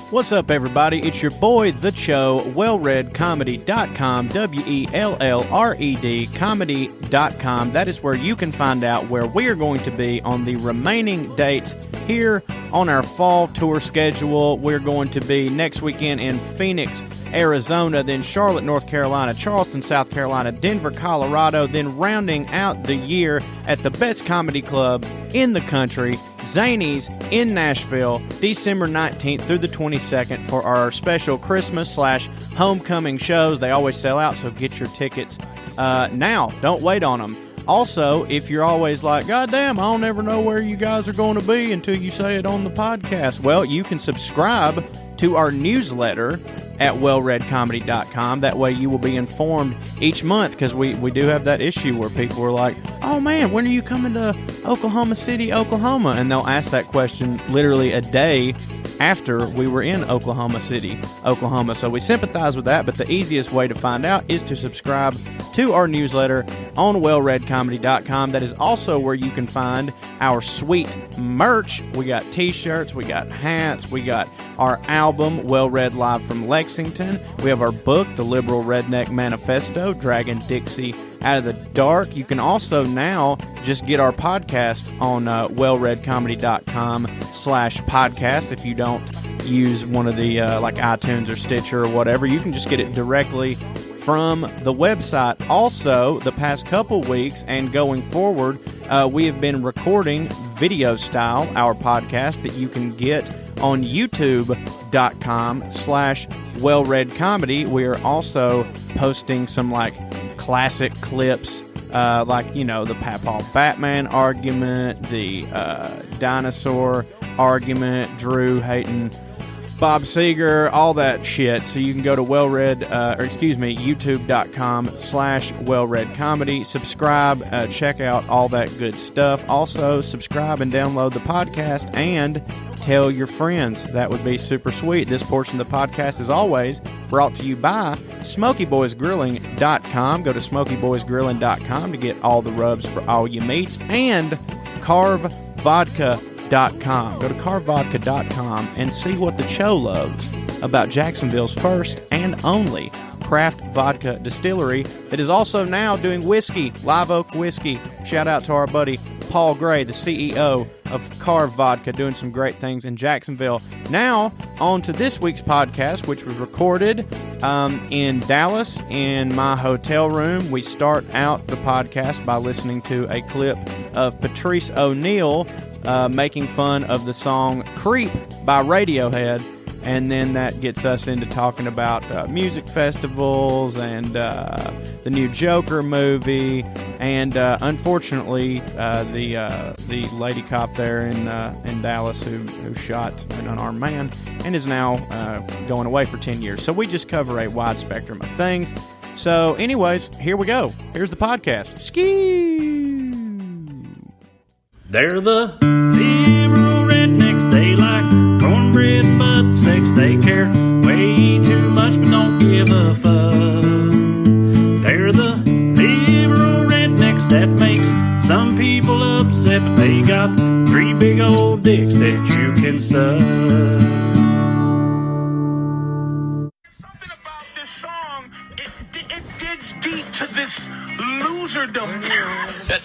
What's up, everybody? It's your boy, The Cho, WellRED.comedy.com, WellRED comedy.com. That is where you can find out where we are going to be on the remaining dates here on our fall tour schedule. We're going to be next weekend in Phoenix, Arizona, then Charlotte, North Carolina, Charleston, South Carolina, Denver, Colorado, then rounding out the year at the best comedy club in the country, Zany's in Nashville, December 19th through the 22nd for our special Christmas/homecoming shows. They always sell out, so get your tickets now. Don't wait on them. Also, if you're always like, God damn, I don't ever know where you guys are going to be until you say it on the podcast. Well, you can subscribe to our newsletter at wellredcomedy.com. That way you will be informed each month, because we do have that issue where people are like, oh man, when are you coming to Oklahoma City, Oklahoma? And they'll ask that question literally a day after we were in Oklahoma City, Oklahoma. So we sympathize with that, but the easiest way to find out is to subscribe to our newsletter on wellredcomedy.com. That is also where you can find our sweet merch. We got t-shirts, we got hats, we got our album, Well Red Live from Lexington. We have our book, The Liberal Redneck Manifesto, Dragging Dixie Out of the Dark. You can also now just get our podcast on wellredcomedy.com/podcast. If you don't use one of the like iTunes or Stitcher or whatever, you can just get it directly from the website. Also, the past couple weeks and going forward, we have been recording video style our podcast that you can get on youtube.com/wellredcomedy. We are also posting some like classic clips, like, you know, the Papaw Batman argument, the dinosaur argument, Drew hating Bob Seger, all that shit. So you can go to youtube.com/wellredcomedy, subscribe, check out all that good stuff. Also, subscribe and download the podcast and tell your friends. That would be super sweet. This portion of the podcast is always brought to you by SmokyBoysGrilling.com. Go to SmokyBoysGrilling.com to get all the rubs for all your meats, and CarveVodka.com. Go to carvevodka.com and see what the Cho loves about Jacksonville's first and only craft vodka distillery that is also now doing whiskey, live oak whiskey. Shout out to our buddy Paul Gray, the CEO of Carve Vodka, doing some great things in Jacksonville. Now, on to this week's podcast, which was recorded in Dallas in my hotel room. We start out the podcast by listening to a clip of Patrice O'Neal making fun of the song Creep by Radiohead, and then that gets us into talking about music festivals and the new Joker movie, and unfortunately the lady cop there in Dallas who shot an unarmed man and is now going away for 10 years. So we just cover a wide spectrum of things. So anyways, here we go. Here's the podcast. Ski! They're the liberal rednecks. They like cornbread and butt sex. They care way too much but don't give a fuck. They're the liberal rednecks that makes some people upset, but they got 3 big old dicks that you can suck. Something about this song, it digs deep to this loserdom.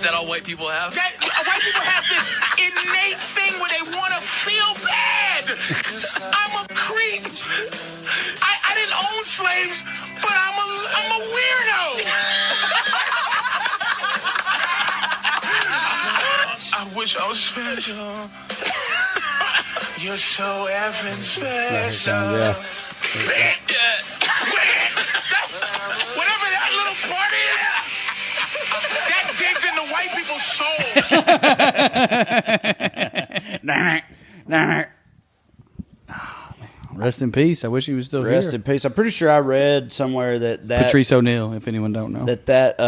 That all white people have? White people have this innate thing where they want to feel bad. I'm a creep. I didn't own slaves, but I'm a weirdo. I wish I was special. You're so effing special. That's whatever that little part is. That digs into white people's soul. Rest in peace. I wish he was still here. Rest in peace. I'm pretty sure I read somewhere that Patrice O'Neal, if anyone don't know. That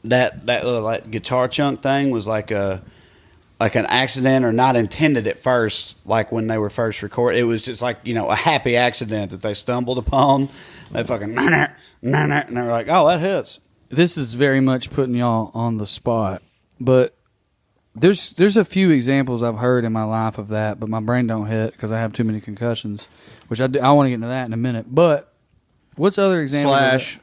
little like guitar chunk thing was like an accident or not intended at first, like when they were first recorded. It was just like, you know, a happy accident that they stumbled upon. They fucking and they were like, oh, that hits. This is very much putting y'all on the spot, but There's a few examples I've heard in my life of that, but my brain don't hit because I have too many concussions, which I want to get into that in a minute. But what's other examples? Slash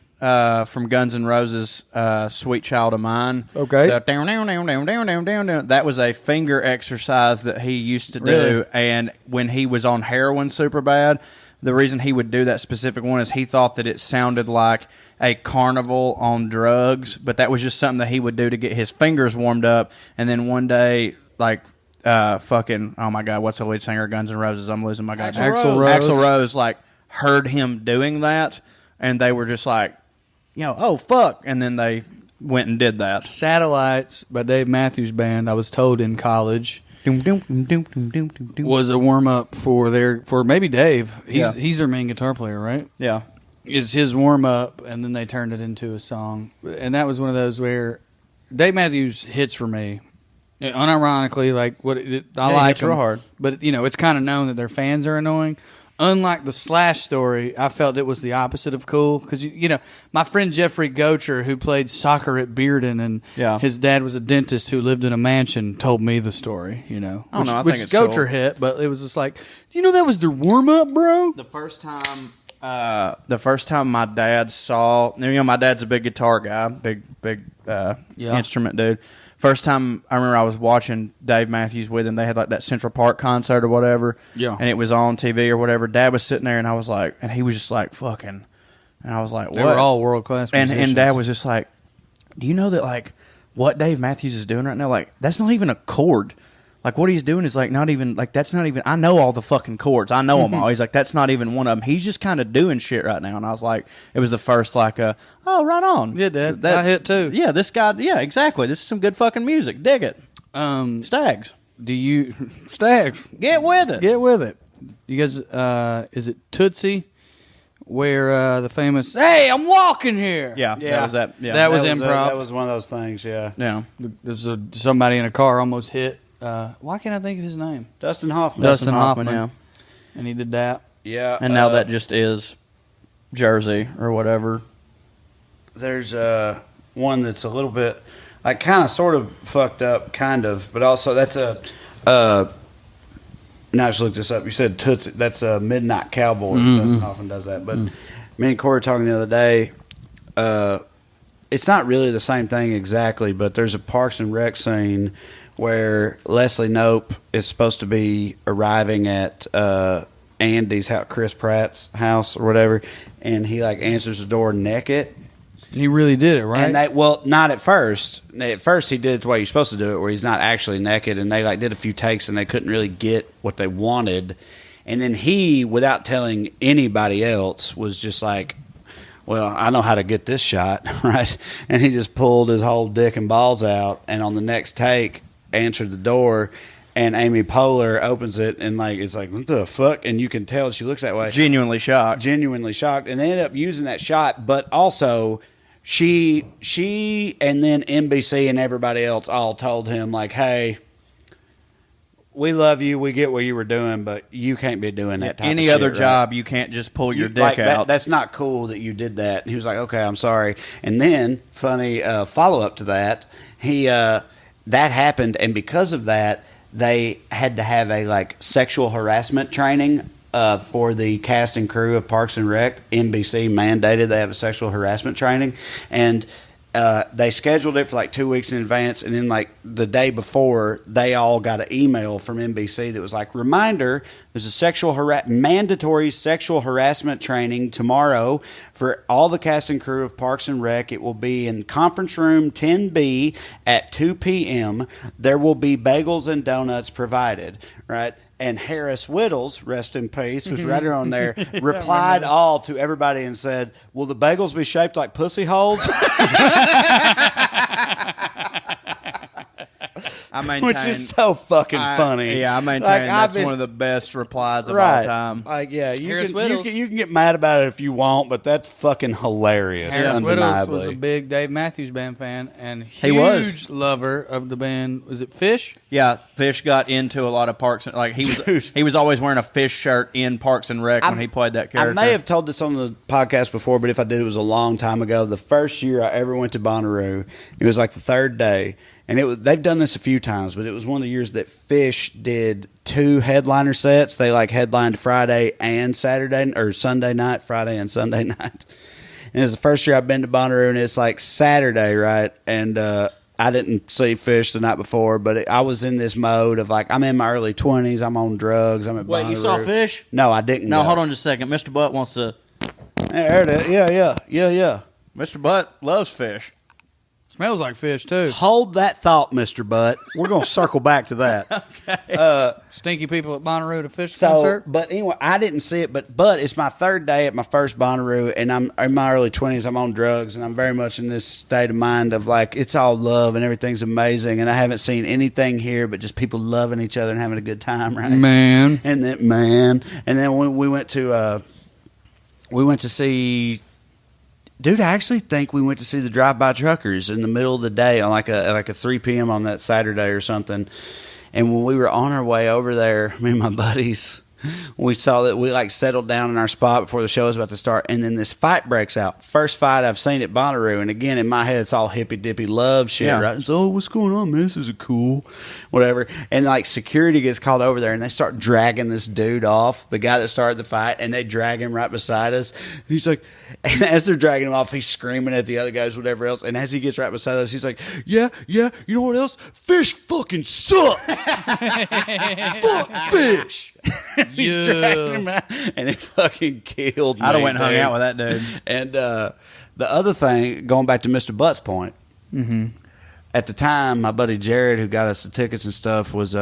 from Guns N' Roses, "Sweet Child of Mine." Okay. The down, down, down, down, down, down, down, down. That was a finger exercise that he used to do, Really? and when he was on heroin super bad, the reason he would do that specific one is he thought that it sounded like a carnival on drugs, but that was just something that he would do to get his fingers warmed up. And then one day, like, fucking, oh my God, what's the lead singer of Guns N' Roses? I'm losing my goddamn Axl Rose. Axl Rose, like, heard him doing that, and they were just like, oh, fuck. And then they went and did that. Satellites by Dave Matthews Band, I was told in college, was a warm-up for maybe Dave. He's their main guitar player, right? Yeah. It's his warm-up, and then they turned it into a song. And that was one of those where Dave Matthews hits for me. Unironically, like, I like hits real him, hard. But, it's kind of known that their fans are annoying. Unlike the Slash story, I felt it was the opposite of cool because my friend Jeffrey Gocher, who played soccer at Bearden, and his dad was a dentist who lived in a mansion, told me the story. I don't know. I which think it's Gocher cool. hit, but it was just like, that was their warm up, bro. The first time my dad saw, my dad's a big guitar guy, big instrument dude. First time I remember I was watching Dave Matthews with him, they had like that Central Park concert or whatever, and it was on TV or whatever. Dad was sitting there, and I was like, and he was just like, fucking, and I was like, what? They were all world class musicians. And Dad was just like, do you know that like what Dave Matthews is doing right now, like that's not even a chord. Like, what he's doing is, like, not even, like, that's not even, I know all the fucking chords. I know them all. He's like, that's not even one of them. He's just kind of doing shit right now. And I was like, it was the first, like, oh, right on. Yeah, Dad. I hit, too. Yeah, this guy, yeah, exactly. This is some good fucking music. Dig it. Stags. Stags. Get with it. Get with it. You guys, is it Tootsie? Where the famous, hey, I'm walking here. Yeah. That was that. Yeah. That was improv. That was one of those things, yeah. Yeah. There's somebody in a car almost hit. Why can't I think of his name? Dustin Hoffman. Dustin Hoffman, yeah. And he did that. Yeah. And now that just is Jersey or whatever. There's one that's a little bit, like, kind of sort of fucked up, kind of, but also that's now I just looked this up. You said Tootsie. That's a Midnight Cowboy. Dustin Hoffman does that. But me and Corey were talking the other day. It's not really the same thing exactly, but there's a Parks and Rec scene where Leslie Knope is supposed to be arriving at Andy's house, Chris Pratt's house or whatever, and he like answers the door naked. He really did it, right? And not at first. At first, he did it the way you're supposed to do it, where he's not actually naked. And they like did a few takes, and they couldn't really get what they wanted. And then he, without telling anybody else, was just like, "Well, I know how to get this shot, right?" And he just pulled his whole dick and balls out, and on the next take, answered the door. And Amy Poehler opens it and like it's like, what the fuck? And you can tell she looks that way, Genuinely shocked, and they ended up using that shot, but also. She and then NBC and everybody else all told him, like, hey, we love you. We get what you were doing, but you can't be doing that type any of other shit, job, right? You can't just pull your dick out. That's not cool that you did that. And he was like, okay, I'm sorry. And then, funny follow-up to that, that happened, and because of that, they had to have a, like, sexual harassment training for the cast and crew of Parks and Rec. NBC mandated they have a sexual harassment training, and they scheduled it for like 2 weeks in advance, and then like the day before, they all got an email from NBC that was like, reminder, there's a mandatory sexual harassment training tomorrow for all the cast and crew of Parks and Rec. It will be in conference room 10B at 2 p.m. There will be bagels and donuts provided, right? And Harris Whittles, rest in peace, was right around there, replied all to everybody and said, will the bagels be shaped like pussy holes? I maintain, which is so fucking funny. Yeah, I maintain like, that's one of the best replies of right. all time. Like, yeah, Harris Whittles. You can get mad about it if you want, but that's fucking hilarious. Harris Whittles undeniably. was a big Dave Matthews Band fan and He was. huge lover of the band. Was it Fish? Yeah, Fish got into a lot of Parks and like he was always wearing a Fish shirt in Parks and Rec when he played that character. I may have told this on the podcast before, but if I did, it was a long time ago. The first year I ever went to Bonnaroo, it was like the third day, And they've done this a few times, but it was one of the years that Fish did 2 headliner sets. They like headlined Friday and Saturday, or Sunday night, Friday and Sunday night. And it's the first year I've been to Bonnaroo, and it's like Saturday, right? And I didn't see Fish the night before, but I was in this mode of like, I'm in my early 20s, I'm on drugs, I'm at Wait, Bonnaroo. you saw Fish? No, I didn't. No, go. hold on just a second. Mr. Butt wants to. There it is. Yeah. Mr. Butt loves fish. Smells like fish, too. Hold that thought, Mr. Butt. We're going to circle back to that. Okay. Stinky people at Bonnaroo at a fish concert. But anyway, I didn't see it, but it's my 3rd day at my first Bonnaroo, and I'm in my early 20s. I'm on drugs, and I'm very much in this state of mind of like, it's all love and everything's amazing, and I haven't seen anything here but just people loving each other and having a good time, right? Man. And then when we went to see. Dude, I actually think we went to see the Drive-By Truckers in the middle of the day on like a 3 p.m. on that Saturday or something. And when we were on our way over there, me and my buddies, we saw that we like settled down in our spot before the show was about to start. And then this fight breaks out. First fight I've seen at Bonnaroo. And again, in my head, it's all hippy-dippy love shit, right? It's, oh, what's going on, man? This is cool. Whatever. And like security gets called over there and they start dragging this dude off, the guy that started the fight, and they drag him right beside us. He's like, and as they're dragging him off, he's screaming at the other guys, whatever else. And as he gets right beside us, he's like, yeah, you know what else? Fish fucking sucks. Fuck fish. He's dragging him out, and he fucking killed me. I'd have went and hung out with that dude. And the other thing, going back to Mr. Butt's point, at the time, my buddy Jared, who got us the tickets and stuff, was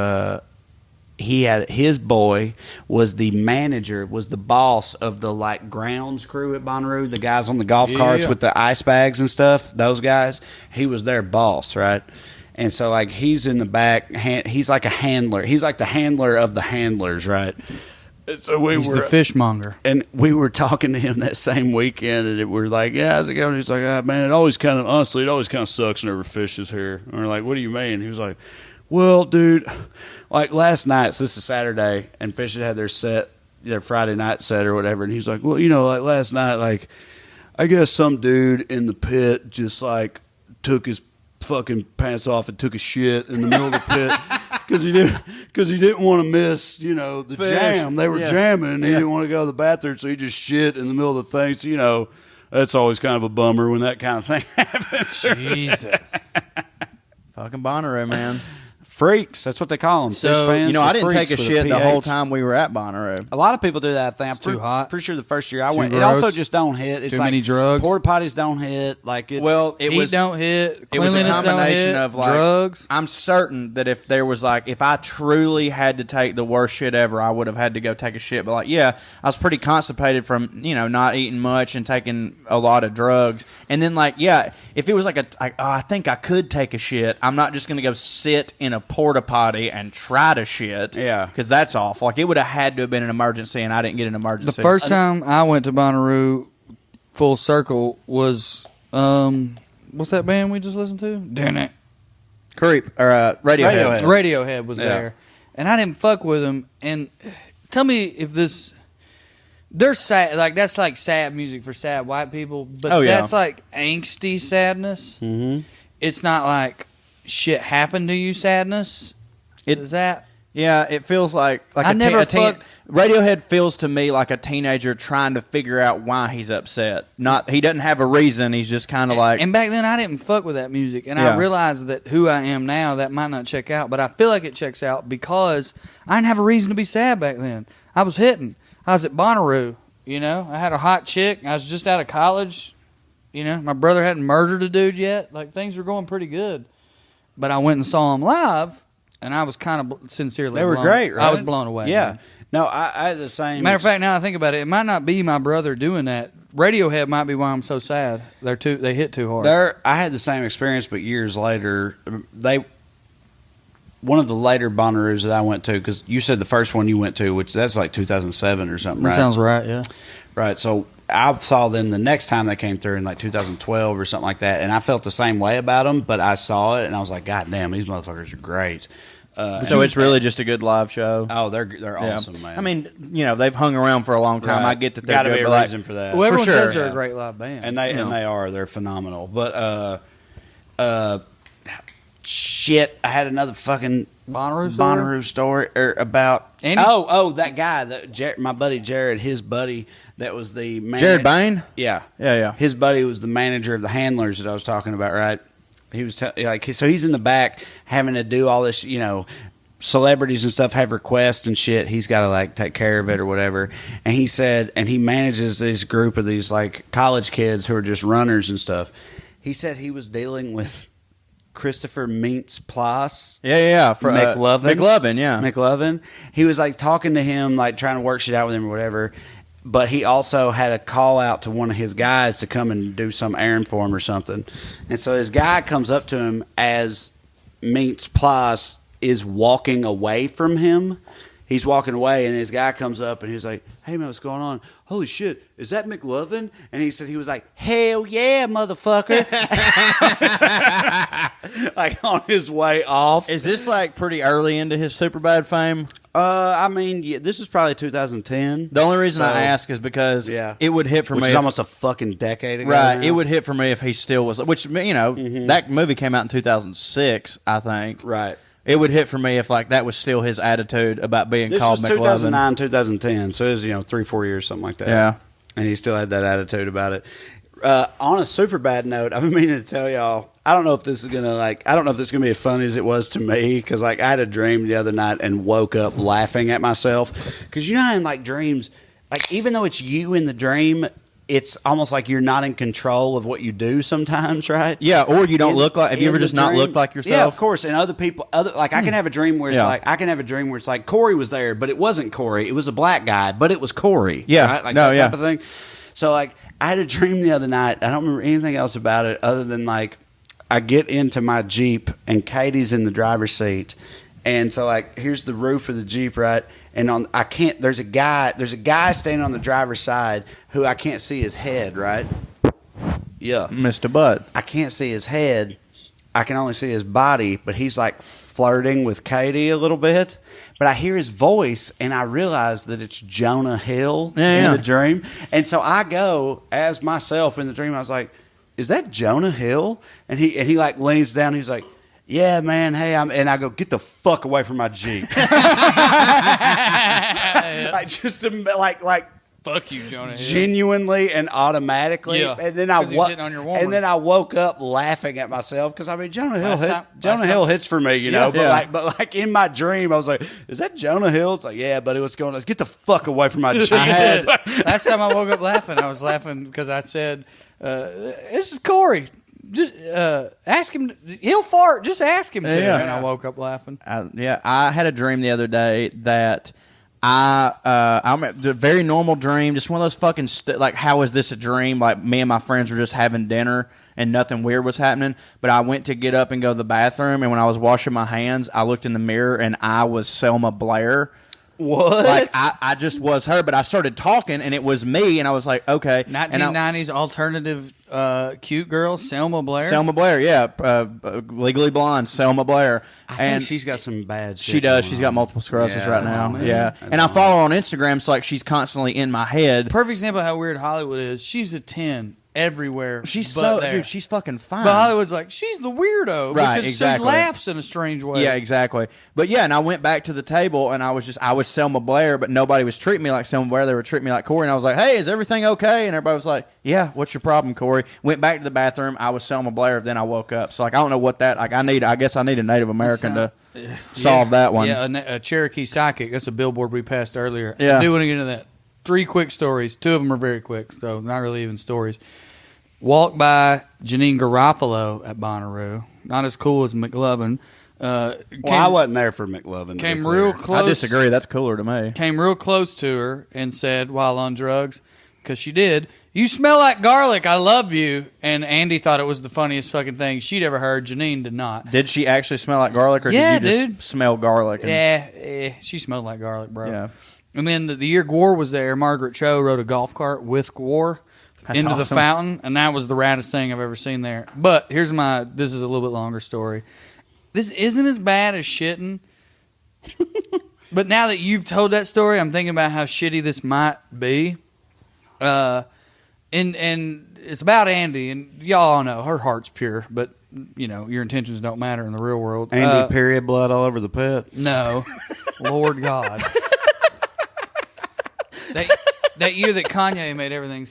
he had his boy was the manager, was the boss of the like grounds crew at Bonnaroo, the guys on the golf carts with the ice bags and stuff. Those guys, he was their boss, right? And so like he's in the back, he's like a handler. He's like the handler of the handlers, right? And so he's the fishmonger. And we were talking to him that same weekend, and we were like, yeah, how's it going? He's like, man, it always kind of sucks whenever Fish is here. And we're like, what do you mean? He was like, well, dude, like last night, so this is Saturday, and Fish had their Friday night set or whatever, and he's like, well, like last night, like, I guess some dude in the pit just like took his fucking pants off and took a shit in the middle of the pit because he didn't want to miss, the Fish. Jam. They were jamming, and he didn't want to go to the bathroom, so he just shit in the middle of the thing. So, that's always kind of a bummer when that kind of thing happens. Jesus. Fucking Bonnaroo, man. Freaks, that's what they call them. So, fans, I didn't take a shit the whole PH. time we were at Bonnaroo. A lot of people do that thing. It's too hot. Pretty sure the first year I went, gross. it also just don't hit. It's Too like many drugs. Porta potties don't hit. Like it's Heat don't hit. It was a Cleanliness don't combination hit. of like drugs. I'm certain that if there was like if I truly had to take the worst shit ever, I would have had to go take a shit. But like, yeah, I was pretty constipated from not eating much and taking a lot of drugs. And then like, yeah, if it was like I think I could take a shit. I'm not just gonna go sit in a porta potty and try to shit. Yeah, because that's awful. Like it would have had to have been an emergency, and I didn't get an emergency. The first time I went to Bonnaroo, full circle, was what's that band we just listened to? Damn it, Creep or Radiohead. Radiohead was there, and I didn't fuck with them. And tell me if they're sad, like that's like sad music for sad white people, but that's like angsty sadness. Mm-hmm. It's not like shit happened to you sadness. Is that? Yeah, it feels like I never fucked. Radiohead feels to me like a teenager trying to figure out why he's upset. He doesn't have a reason. He's just kind of like. And back then, I didn't fuck with that music, and I realized that who I am now, that might not check out, but I feel like it checks out because I didn't have a reason to be sad back then. I was hitting. I was at Bonnaroo. I had a hot chick. I was just out of college. My brother hadn't murdered a dude yet. Like things were going pretty good, but I went and saw him live. And I was kind of sincerely They were blown. great, right? I was blown away. Yeah. Man. No, I had the same. Matter of fact, now I think about it, it might not be my brother doing that. Radiohead might be why I'm so sad. They hit too hard. I had the same experience, but years later, one of the later Bonnaroos that I went to, because you said the first one you went to, which that's like 2007 or something, right? That sounds right, yeah. Right, so I saw them the next time they came through in like 2012 or something like that, and I felt the same way about them, but I saw it and I was like, God damn, these motherfuckers are great. So it's really just a good live show. Oh, they're awesome, man. I mean, they've hung around for a long time. Right. I get that they're gotta good, be a but reason for that. Well, everyone For sure, says they're a great live band. And they are. They're phenomenal. But shit, I had another fucking Bonnaroo story about Andy? that guy, my buddy Jared, his buddy that was the Jared Bain? Yeah. Yeah. His buddy was the manager of the Handlers that I was talking about, right? He was so he's in the back having to do all this, celebrities and stuff have requests and shit. He's got to like take care of it or whatever. And he said, and he manages this group of these like college kids who are just runners and stuff. He said he was dealing with Christopher Mintz-Plasse. Yeah. For McLovin. Yeah. McLovin. He was like talking to him, like trying to work shit out with him or whatever. But he also had a call out to one of his guys to come and do some errand for him or something. And so his guy comes up to him as Mintz-Plasse is walking away from him. He's walking away, and his guy comes up, and he's like, "Hey, man, what's going on? Holy shit, is that McLovin?" And he said he was like, "Hell yeah, motherfucker!" Like on his way off. Is this like pretty early into his Superbad fame? I mean, yeah, this is probably 2010. The only reason I ask is because it would hit for me. Which is almost a fucking decade ago. Right. Now. It would hit for me if he still was, which, that movie came out in 2006, I think. Right. It would hit for me if like that was still his attitude about being called McLovin. This was 2009, 2010, so it was 3-4 years, something like that. Yeah. And he still had that attitude about it. On a super bad note, I've been meaning to tell y'all, I don't know if this is gonna be as funny as it was to me, because like I had a dream the other night and woke up laughing at myself, because how in like dreams, like even though it's you in the dream, it's almost like you're not in control of what you do sometimes, right? Yeah, or you don't look like. Have you ever just not looked like yourself? Yeah, of course. And other people, I can have a dream where it's like Corey was there, but it wasn't Corey. It was a black guy, but it was Corey. Yeah, right? Like that type of thing. So like, I had a dream the other night. I don't remember anything else about it other than like, I get into my Jeep and Katie's in the driver's seat, and so like, here's the roof of the Jeep, right? And there's a guy standing on the driver's side who I can't see his head, right? Yeah. Mr. Butt. I can't see his head. I can only see his body, but he's like flirting with Katie a little bit. But I hear his voice, and I realize that it's Jonah Hill in the dream. And so I go as myself in the dream. I was like, "Is that Jonah Hill?" And he like leans down. He's like, "Yeah, man. Hey, and I go, get the fuck away from my Jeep." like fuck you, Jonah Hill. Genuinely and automatically. Yeah. And then on your woman. and then I woke up laughing at myself, because I mean Jonah Hill hits for me, but like in my dream I was like, "Is that Jonah Hill?" It's like, "Yeah, buddy, what's going on? Get the fuck away from my Jeep." Last time I woke up laughing, I was laughing because I said, "This is Corey. Just ask him. He'll fart. Just ask him to." And I woke up laughing. I had a dream the other day that I'm a very normal dream, just one of those fucking like, how is this a dream? Like, me and my friends were just having dinner and nothing weird was happening. But I went to get up and go to the bathroom, and when I was washing my hands, I looked in the mirror and I was Selma Blair. What? Like, I just was her, but I started talking and it was me, and I was like, okay. 1990s alternative cute girl, Selma Blair. Selma Blair, yeah. Legally Blonde, Selma Blair. I think she's got some bad shit. She does. She's got multiple sclerosis right now. Yeah. And I follow her on Instagram, so like, she's constantly in my head. Perfect example of how weird Hollywood is. She's a 10 everywhere. She's there. She's fucking fine. But Hollywood's like, she's the weirdo, right? Because exactly. she laughs in a strange way. Yeah, exactly. But yeah, and I went back to the table, and I was Selma Blair, but nobody was treating me like Selma Blair. They were treating me like Corey, and I was like, "Hey, is everything okay?" And everybody was like, "Yeah, what's your problem, Corey?" Went back to the bathroom. I was Selma Blair. Then I woke up. So like, I don't know what that like. I guess I need a Native American to solve that one. Yeah, a Cherokee psychic. That's a billboard we passed earlier. Yeah. I do want to get into that. 3 quick stories. 2 of them are very quick, so not really even stories. Walked by Janine Garofalo at Bonnaroo. Not as cool as McLovin. I wasn't there for McLovin. Came real close. I disagree. That's cooler to me. Came real close to her and said, while on drugs, because she did, "You smell like garlic. I love you." And Andy thought it was the funniest fucking thing she'd ever heard. Janine did not. Did she actually smell like garlic, or did you just smell garlic? Yeah, she smelled like garlic, bro. Yeah. And then the year Gore was there, Margaret Cho rode a golf cart with Gore into the fountain, and that was the raddest thing I've ever seen there. But this is a little bit longer story. This isn't as bad as shitting, but now that you've told that story, I'm thinking about how shitty this might be. And it's about Andy, and y'all all know her heart's pure, but your intentions don't matter in the real world. Andy period blood all over the pit. No, Lord God. That year that Kanye made everybody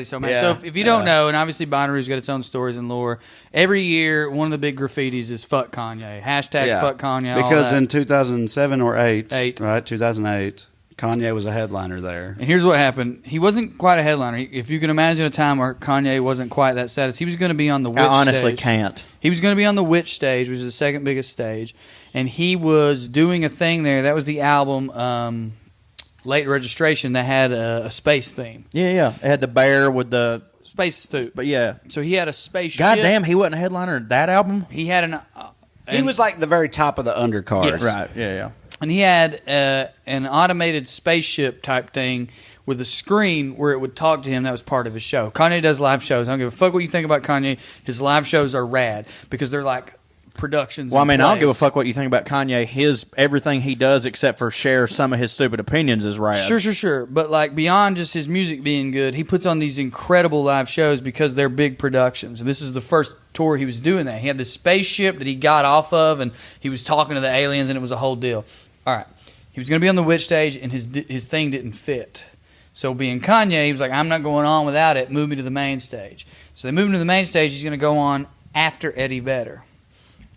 so mad. So if you don't know, and obviously Bonnaroo's got its own stories and lore, every year one of the big graffitis is fuck Kanye. Hashtag fuck Kanye. Because in 2007 or 8, right? 2008, Kanye was a headliner there. And here's what happened. He wasn't quite a headliner. If you can imagine a time where Kanye wasn't quite that status, he was going to be on the Witch stage. I honestly can't. He was going to be on the Witch stage, which is the second biggest stage. And he was doing a thing there. That was the album... Late Registration that had a space theme. Yeah. It had the bear with the space suit. But yeah. So he had a spaceship. Goddamn, he wasn't a headliner in that album? He had he was like the very top of the undercard. Yes. Right, yeah. And he had an automated spaceship type thing with a screen where it would talk to him. That was part of his show. Kanye does live shows. I don't give a fuck what you think about Kanye. His live shows are rad because they're like productions. Well, I mean, I don't give a fuck what you think about Kanye. Everything he does, except for share some of his stupid opinions, is rad. Sure. But like beyond just his music being good, he puts on these incredible live shows because they're big productions. And this is the first tour he was doing that. He had this spaceship that he got off of, and he was talking to the aliens, and it was a whole deal. All right, he was going to be on the Witch stage, and his thing didn't fit. So being Kanye, he was like, I'm not going on without it. Move me to the main stage. So they moved him to the main stage. He's going to go on after Eddie Vedder.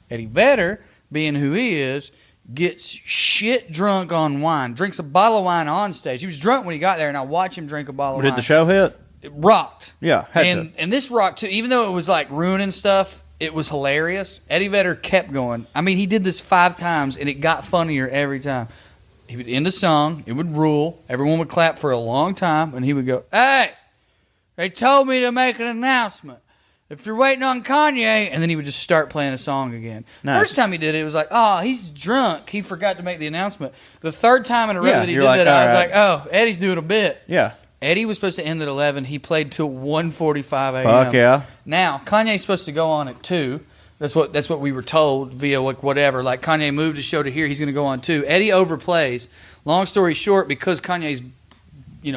Eddie Vedder, being who he is, gets shit drunk on wine, drinks a bottle of wine on stage. He was drunk when he got there, and I watched him drink a bottle of wine. Did the show hit? It rocked. Yeah, and this rocked too. Even though it was like ruining stuff, it was hilarious. Eddie Vedder kept going. I mean, he did this 5 times, and it got funnier every time. He would end a song, it would rule, everyone would clap for a long time, and he would go, "Hey, they told me to make an announcement. If you're waiting on Kanye," and then he would just start playing a song again. Nice. First time he did it, it was like, oh, he's drunk. He forgot to make the announcement. The third time in a row that he did that, I was like, oh, Eddie's doing a bit. Yeah. Eddie was supposed to end at 11. He played till 1:45 a.m. Fuck yeah. Now, Kanye's supposed to go on at 2. That's what we were told via whatever. Like, Kanye moved his show to here. He's going to go on 2. Eddie overplays. Long story short, because Kanye's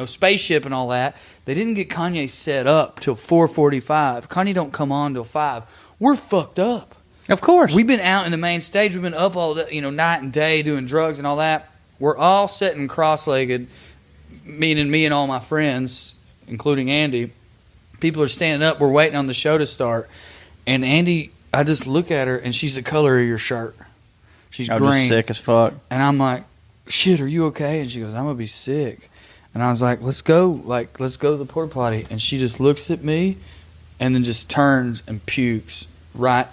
spaceship and all that, they didn't get Kanye set up till 4:45. Kanye don't come on till 5. We're fucked up. Of course. We've been out in the main stage. We've been up all day, night and day doing drugs and all that. We're all sitting cross-legged, meaning me and all my friends, including Andy. People are standing up. We're waiting on the show to start. And Andy, I just look at her, and she's the color of your shirt. She's green. Just sick as fuck. And I'm like, shit, are you okay? And she goes, I'm going to be sick. And I was like, let's go to the porta potty. And she just looks at me and then just turns and pukes right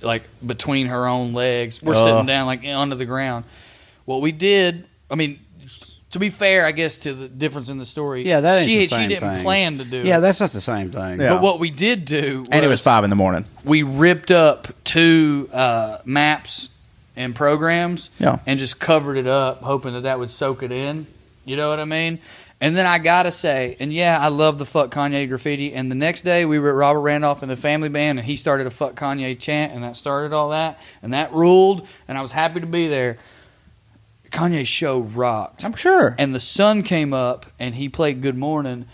like between her own legs. We're sitting down like onto the ground. What we did, I mean, to be fair, I guess, to the difference in the story, that ain't the same she didn't thing. plan to do it. Yeah, that's not the same thing. Yeah. But what we did do was, and it was 5 a.m. We ripped up 2 maps and programs and just covered it up, hoping that would soak it in. You know what I mean? And then I gotta say, and yeah, I love the fuck Kanye graffiti. And the next day we were at Robert Randolph and the Family Band, and he started a fuck Kanye chant, and that started all that, and that ruled. And I was happy to be there. Kanye's show rocked. I'm sure. And the sun came up, and he played Good Morning.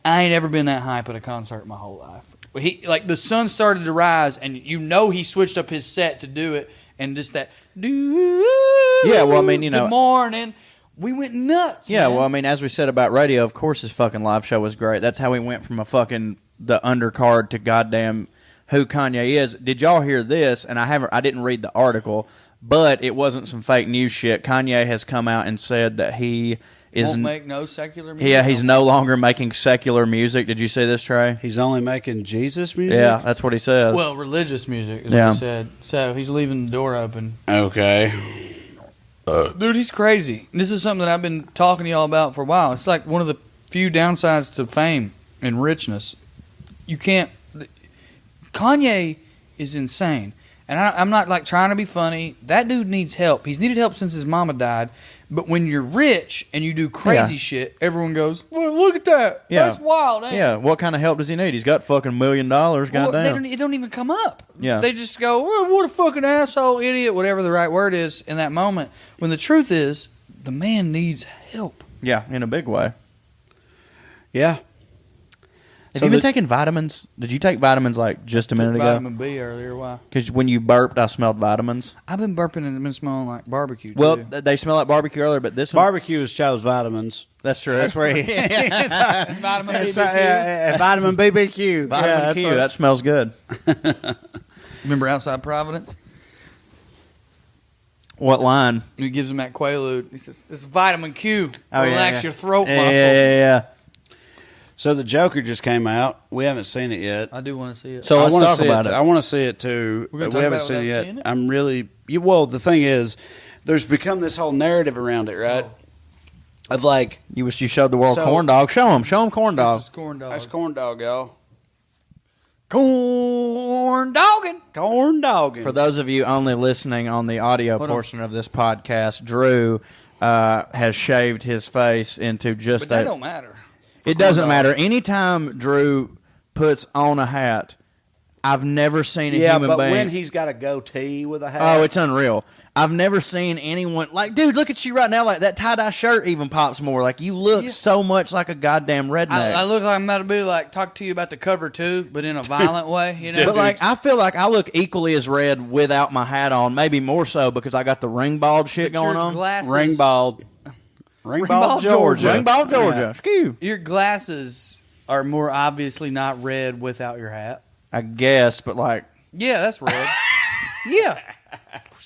I ain't ever been that hype at a concert my whole life. The sun started to rise, and he switched up his set to do it, and just that. Yeah, well, I mean, Good morning. We went nuts. Yeah, man. well, I mean, as we said about radio, of course his fucking live show was great. That's how we went from the undercard to goddamn who Kanye is. Did y'all hear this? And I didn't read the article, but it wasn't some fake news shit. Kanye has come out and said that he won't make no secular music. Yeah, he's no longer making secular music. Did you see this, Trae? He's only making Jesus music? Yeah, that's what he says. Well, religious music is what he said. So he's leaving the door open. Okay. Dude, he's crazy. This is something that I've been talking to y'all about for a while. It's like one of the few downsides to fame and richness. You can't... Kanye is insane. And I'm not like trying to be funny. That dude needs help. He's needed help since his mama died. But when you're rich and you do crazy shit, everyone goes, well, look at that. Yeah. That's wild, ain't it? Yeah, what kind of help does he need? He's got fucking $1 million, goddamn. It don't even come up. Yeah. They just go, well, what a fucking asshole, idiot, whatever the right word is in that moment. When the truth is, the man needs help. Yeah, in a big way. Yeah. Have you been taking vitamins? Did you take vitamins like just a minute ago? Vitamin B earlier. Why? Because when you burped, I smelled vitamins. I've been burping and been smelling like barbecue. Well, too. they smell like barbecue earlier, but this one, Barbecue is Cho's vitamins. that's true. That's where he. vitamin It's, BBQ. vitamin BBQ. Vitamin Q. That smells good. Remember outside Providence? What line? He gives him that Quaalude. He says, "This is vitamin Q. Oh, yeah, Relax yeah. your throat Yeah, muscles." yeah. So the Joker just came out. We haven't seen it yet. I do want to see it. So let's I wanna talk see about it. I want to see it too. We're gonna We talk haven't about it seen it without yet. seeing it? I'm really. Well, the thing is, there's become this whole narrative around it, right? Of like, You wish you showed the world So- corn dog. Show them corn dog. This is corn dog. that's corn dog, y'all. Corn dogging. Corn dog. For those of you only listening on the audio Hold on. portion of this podcast, Drew has shaved his face into just But that a. don't matter. It doesn't matter. Anytime Drew puts on a hat, I've never seen a yeah, human but being. when he's got a goatee with a hat, Oh, it's unreal. I've never seen anyone like, dude, look at you right now. Like that tie-dye shirt even pops more. Like you look so much like a goddamn redneck. I look like I'm about to be like talk to you about the cover too, but in a violent way. You know, But like, I feel like I look equally as red without my hat on. Maybe more so because I got the ring bald shit But your going on. glasses, ringbald, Ringbald, Georgia. Ring bald Georgia. Skew. Your glasses are more obviously not red without your hat. I guess, but like Yeah, that's red. Yeah.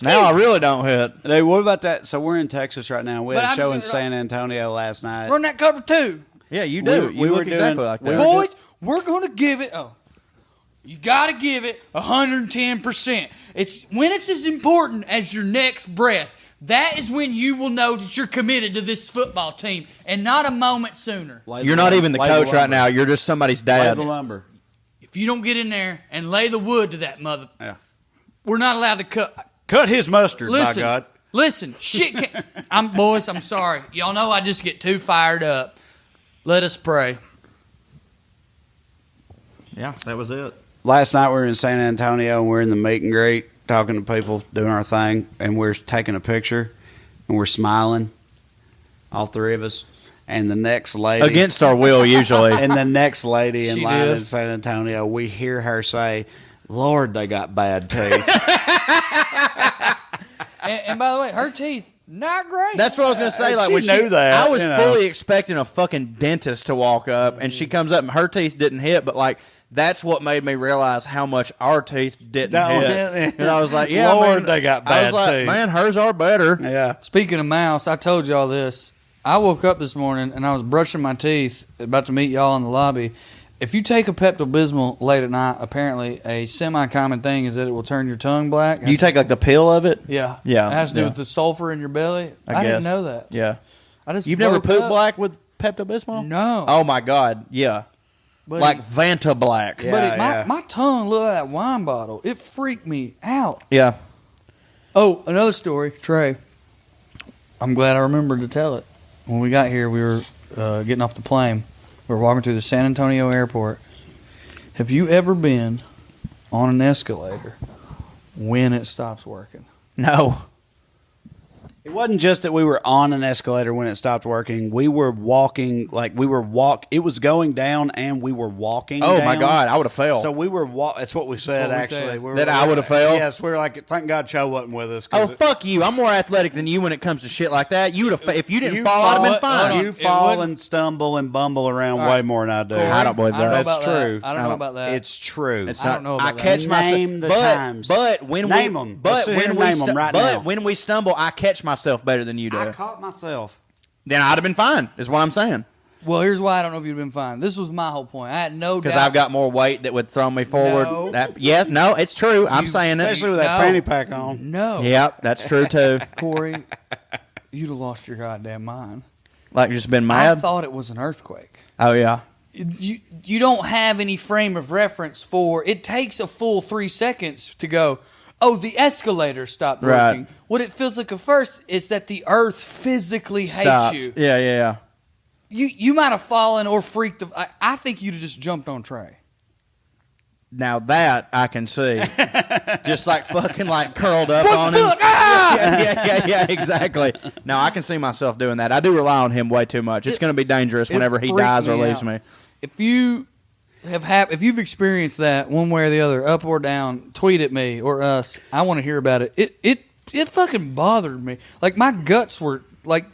now I really don't hit. Hey, what about that? So we're in Texas right now. We But had a I'm show in saying- San Antonio last night. Run that cover too. Yeah, you do. We you were look doing- exactly like we that. were Boys, we're going to give it. Oh, you got to give it 110%. It's when it's as important as your next breath. That is when you will know that you're committed to this football team, and not a moment sooner. You're not even the coach right now. You're just somebody's Lay dad. the lumber. If you don't get in there and lay the wood to that mother, Yeah. we're not allowed to cut. Cut his mustard, Listen, by God. listen, shit. Boys, I'm sorry. Y'all know I just get too fired up. Let us pray. Yeah, that was it. Last night we were in San Antonio and we're in the meet and greet, talking to people, doing our thing, and we're taking a picture and we're smiling, all three of us. And the next lady, Against our will, usually. and the next lady in She line did. in San Antonio, we hear her say, "Lord, they got bad teeth." And by the way, her teeth, not great. That's what I was going to say. Like She when knew that, I was you know. fully expecting a fucking dentist to walk up, and she comes up and her teeth didn't hit, but like that's what made me realize how much our teeth didn't No, hit. And I was like, "Yeah, Lord, man, they got I was bad like, teeth. man, hers are better." Yeah. Speaking of mouse, I told y'all this. I woke up this morning and I was brushing my teeth, about to meet y'all in the lobby. If you take a Pepto-Bismol late at night, apparently a semi-common thing is that it will turn your tongue black. You take like the pill of it? Yeah. Yeah, It has to do yeah. with the sulfur in your belly. I I didn't guess. know that. Yeah. I just You've never woke pooped up. black with Pepto-Bismol? No. Oh my God, yeah. But Like Vanta black. Yeah. But my tongue looked like that wine bottle. It freaked me out. Yeah. Oh, another story, Trae. I'm glad I remembered to tell it. When we got here, we were getting off the plane. We were walking through the San Antonio airport. Have you ever been on an escalator when it stops working? No. It wasn't just that we were on an escalator when it stopped working. We were walking, it was going down and we were walking Oh down. my God, I would have failed. So we were that's what we said, That's what we actually. said. We were That I would've failed? Yes, we were like, thank God Cho wasn't with us. 'cause Oh fuck you! I'm more athletic than you when it comes to shit like that. You would have if you didn't fall, I'd have been Hold fine. on. You It fall wouldn't- and stumble and bumble around All way right. more than I do. Corey, I don't believe I don't know that. about That's true. I don't know about that. It's true. It's I don't not. know about I that. catch myself. Name the but, times. But when Name we 'em. but Let's see when who we name 'em right but now. when we stumble, I catch myself better than you do. I caught myself. Then I'd have been fine. Is what I'm saying. Well, here's why I don't know if you'd been fine. This was my whole point. I had no doubt. Because I've got more weight that would throw me forward. No. Yes, no, it's true. I'm saying it. Especially with that No. fanny pack on. No. Yep, that's true too. Corey, you'd have lost your goddamn mind. Like just been I mad. thought it was an earthquake. Oh yeah. You don't have any frame of reference for it. Takes a full 3 seconds to go, oh, the escalator stopped Right. working. What it feels like at first is that the earth physically hates Stop. you. Yeah, yeah. You might have fallen or freaked. I think you'd have just jumped on Trae. Now that I can see, just like fucking like curled up What on the him. fuck? Ah! Yeah, exactly. Now I can see myself doing that. I do rely on him way too much. It's going to be dangerous whenever he freaked dies or me leaves out. me. If you if you've experienced that one way or the other, up or down, tweet at me or us. I want to hear about it. It fucking bothered me. Like my guts were like,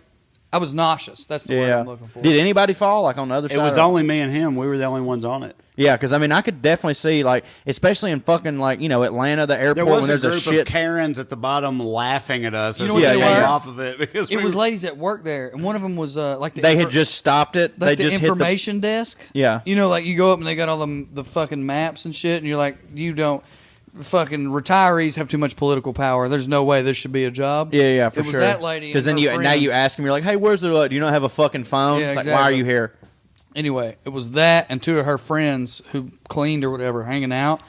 I was nauseous. That's the word I'm looking for. Did anybody fall like on the other side? It was only me and him. We were the only ones on it. Yeah, because I mean, I could definitely see like, especially in fucking like Atlanta, the airport. There was when there's a group shit. of Karens at the bottom laughing at us as know we what they came were? off of it because It was ladies at work there, and one of them was like They had just stopped it. like they the just information desk. Yeah. Like you go up and they got all the fucking maps and shit, and you're like, you don't. Fucking retirees have too much political power. There's no way this should be a job. Yeah, for it was sure. that lady. Because then now you ask them, you're like, hey, where's the? Do you not have a fucking phone? Yeah, it's exactly. like, why are you here? Anyway, it was that and two of her friends who cleaned or whatever hanging out.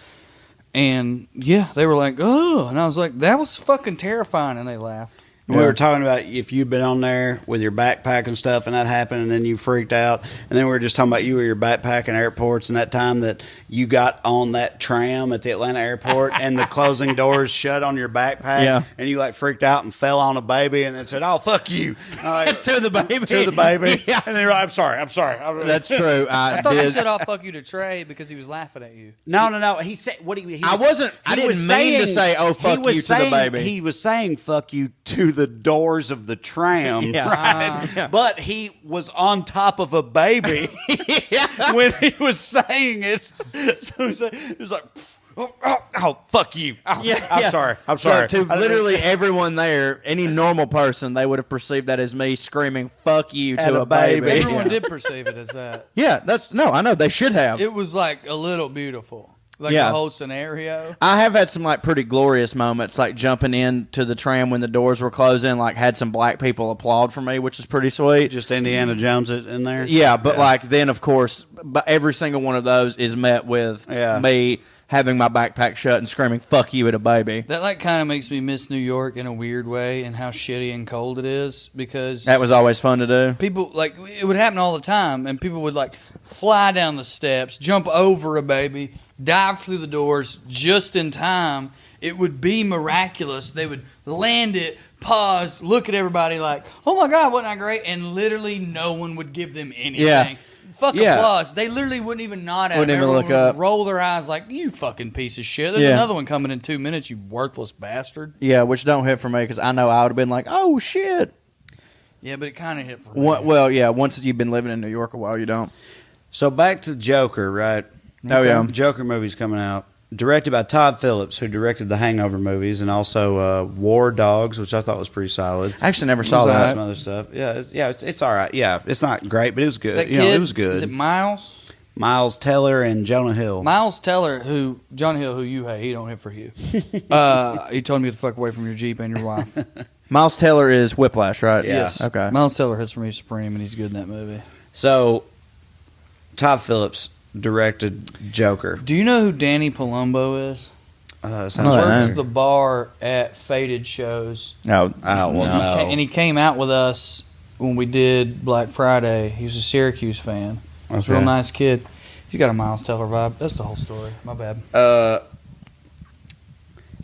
And yeah, they were like, oh. And I was like, that was fucking terrifying. And they laughed. We were talking about if you'd been on there with your backpack and stuff and that happened and then you freaked out. And then we were just talking about you with your backpack and airports and that time that you got on that tram at the Atlanta airport and the closing doors shut on your backpack. Yeah. And you like freaked out and fell on a baby and then said, oh, fuck you. To the baby. To the baby. Yeah. And they're like, I'm sorry. That's true. I thought you said, "I'll fuck you" to Trey because he was laughing at you. No. He said what he I wasn't. I didn't mean to say, "Oh, fuck you" to the baby. He was saying "fuck you" to the doors of the tram, Yeah. right? Yeah. But he was on top of a baby when he was saying it. So he was like, "Oh, fuck you!" Oh, I'm sorry. I'm sorry. So to literally everyone there, any normal person, they would have perceived that as me screaming "fuck you" At to a a baby. baby. Everyone did perceive it as that. Yeah, I know they should have. It was like a little beautiful. Like Yeah. the whole scenario. I have had some like pretty glorious moments, like jumping into the tram when the doors were closing. Like had some black people applaud for me, which is pretty sweet. Just Indiana Jones in there. Yeah, but like then of course, but every single one of those is met with me having my backpack shut and screaming "fuck you" at a baby. That like kind of makes me miss New York in a weird way and how shitty and cold it is because That was always fun to do. people like it would happen all the time and people would like fly down the steps, jump over a baby, dive through the doors just in time. It would be miraculous. They would land it, pause, look at everybody like, "Oh my God, wasn't that great?" And literally no one would give them anything. Yeah. Fuck Yeah. applause. They literally wouldn't even nod at Wouldn't him. even Everyone look would up. roll their eyes like, "You fucking piece of shit. There's Yeah. another one coming in 2 minutes, you worthless bastard." Yeah, which don't hit for me because I know I would have been like, "Oh shit." Yeah, but it kind of hit for me. Well, yeah. Once you've been living in New York a while, you don't. So back to Joker, right? Oh yeah. Joker movie's coming out. Directed by Todd Phillips, who directed the Hangover movies, and also War Dogs, which I thought was pretty solid. I actually never saw Was that. Some other stuff. Yeah, it's all right. Yeah, it's not great, but it was good. That You know, kid, it was good. Is it Miles? Miles Teller and Jonah Hill. Miles Teller, Jonah Hill, who you hate, he don't hit for you. He told me to fuck away from your Jeep and your wife. Miles Teller is Whiplash, right? Yeah. Yes. Okay. Miles Teller hits for me supreme, and he's good in that movie. So, Todd Phillips directed Joker. Do you know who Danny Palumbo is? Sounds No, He I right. works know. the bar at Faded shows. No. Oh, well, no. And he came out with us when we did Black Friday. He was a Syracuse fan. He's a real Okay. nice kid. He's got a Miles Teller vibe. That's the whole story. My bad.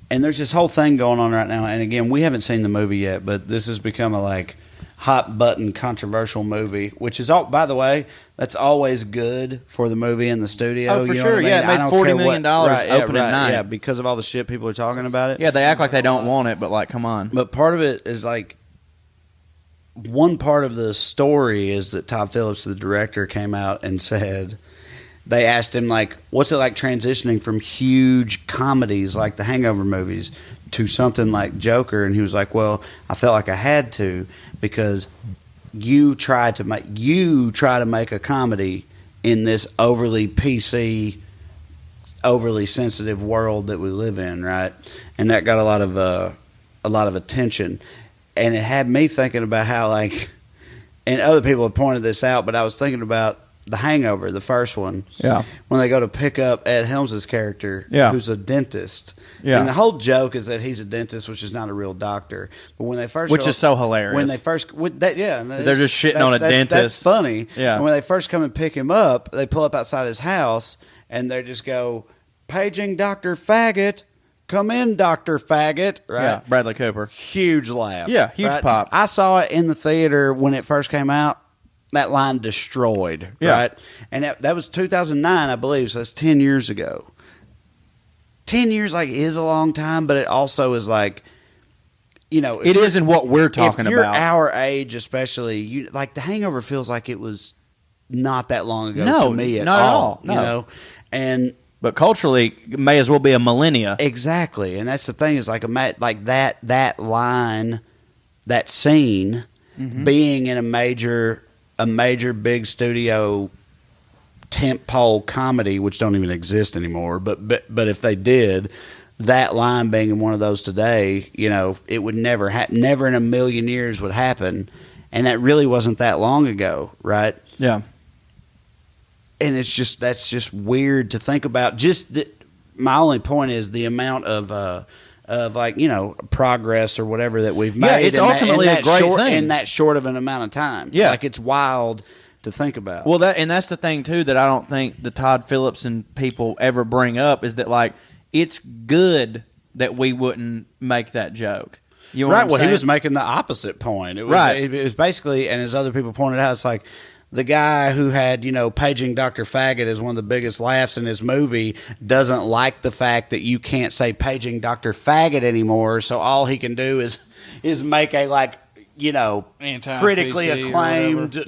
And there's this whole thing going on right now. And again, we haven't seen the movie yet, but this has become a like hot button controversial movie, which is all. By the way, that's always good for the movie in the studio. Oh, for you know sure. what I mean? Yeah, it made I don't $40 care million right, opening night. Yeah, because of all the shit people are talking about it. Yeah, they act like they don't want it, but like, come on. But part of it is like one part of the story is that Todd Phillips, the director, came out and said they asked him like, "What's it like transitioning from huge comedies like the Hangover movies to something like Joker?" And he was like, "Well, I felt like I had to because you try to make a comedy in this overly PC, overly sensitive world that we live in, right?" And that got a lot of attention. And it had me thinking about how, like, and other people have pointed this out, but I was thinking about The Hangover, the first one. Yeah. When they go to pick up Ed Helms' character, Yeah. who's a dentist. Yeah. And the whole joke is that he's a dentist, which is not a real doctor. But when they first Which go- is so hilarious. When they first, with that, yeah, They're just shitting on a dentist. That's funny. Yeah. And when they first come and pick him up, they pull up outside his house, and they just go, "Paging Dr. Faggot. Come in, Dr. Faggot." Right? Yeah, Bradley Cooper. Huge laugh. Yeah, huge pop. I saw it in the theater when it first came out. destroyed, right? And that was 2009, I believe, so that's 10 years ago. 10 years, is a long time, but it also is it isn't what we're talking if you're about. Our age, especially, The Hangover feels like it was not that long ago to me at all. No. But culturally, it may as well be a millennia. Exactly, and that's the thing is that line, that scene, being in a major big studio tentpole comedy, which don't even exist anymore. But if they did, that line being in one of those today, it would never in a million years would happen, and that really wasn't that long ago, right? Yeah. And that's just weird to think about. My only point is the amount of progress or whatever that we've made. Yeah, it's ultimately a great thing in that short of an amount of time. Yeah, it's wild to think about. Well, that's the thing too that I don't think the Todd Phillips and people ever bring up is that it's good that we wouldn't make that joke. You know right? What he was making the opposite point. It was, it was basically, and as other people pointed out, it's like the guy who had, paging Dr. Faggot as one of the biggest laughs in his movie doesn't like the fact that you can't say paging Dr. Faggot anymore. So all he can do is make a critically acclaimed,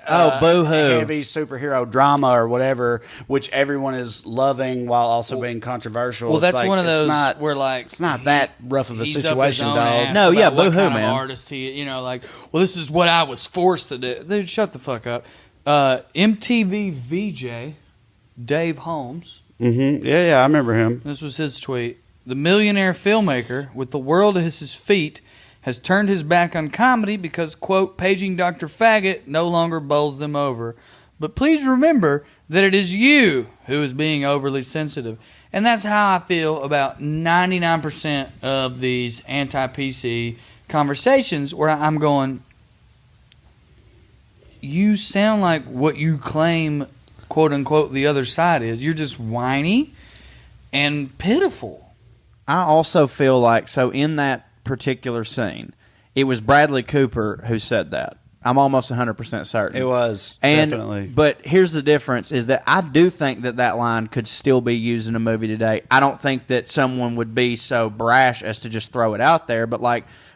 boo-hoo, heavy superhero drama or whatever, which everyone is loving while also being controversial. Well, that's one of those where it's not that rough of a situation, dog. No, yeah, boo-hoo, man. Artist he, well, this is what I was forced to do. Dude, shut the fuck up. MTV VJ Dave Holmes. Mm-hmm. Yeah, I remember him. This was his tweet. The millionaire filmmaker with the world at his feet has turned his back on comedy because, quote, paging Dr. Faggot no longer bowls them over. But please remember that it is you who is being overly sensitive. And that's how I feel about 99% of these anti-PC conversations where I'm going, you sound like what you claim, quote unquote, the other side is. You're just whiny and pitiful. I also feel like, so in that particular scene, it was Bradley Cooper who said that. I'm almost 100% certain. It was, definitely. But here's the difference, is that I do think that line could still be used in a movie today. I don't think that someone would be so brash as to just throw it out there, but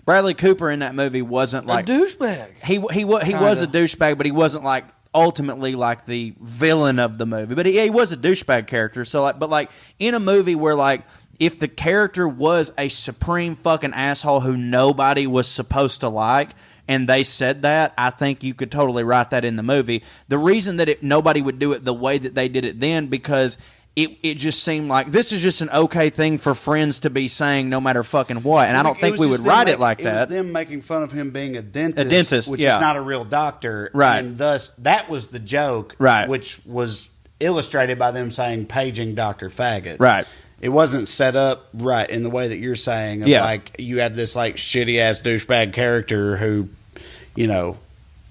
Bradley Cooper in that movie wasn't a douchebag. He was a douchebag, but he wasn't ultimately the villain of the movie. But he was a douchebag character. So in a movie where if the character was a supreme fucking asshole who nobody was supposed to like, and they said that, I think you could totally write that in the movie. The reason that nobody would do it the way that they did it then, because it just seemed like this is just an okay thing for friends to be saying no matter fucking what. And I don't think we would write it like that. It was them making fun of him being a dentist, which is not a real doctor. Right. And thus, that was the joke, right, which was illustrated by them saying paging Dr. Faggot. Right. It wasn't set up right in the way that you're saying. You have this shitty ass douchebag character who,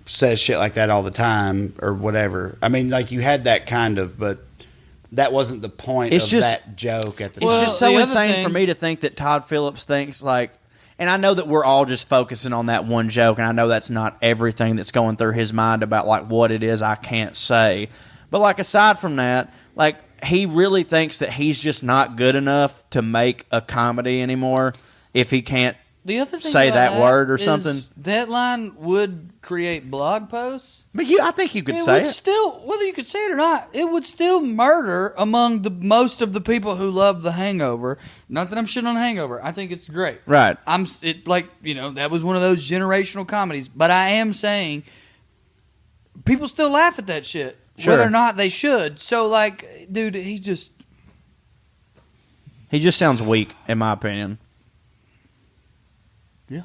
says shit like that all the time or whatever. I mean, you had that kind of, but that wasn't the point of that joke at the time. It's just so insane for me to think that Todd Phillips thinks and I know that we're all just focusing on that one joke, and I know that's not everything that's going through his mind about what it is I can't say. But aside from that, he really thinks that he's just not good enough to make a comedy anymore if he can't say that word or something. That line would create blog posts. But I think you could say it. Still, whether you could say it or not, it would still murder among most of the people who love The Hangover. Not that I'm shitting on The Hangover. I think it's great. Right. That was one of those generational comedies. But I am saying people still laugh at that shit. Sure. Whether or not they should. So, dude, he just sounds weak, in my opinion. Yeah.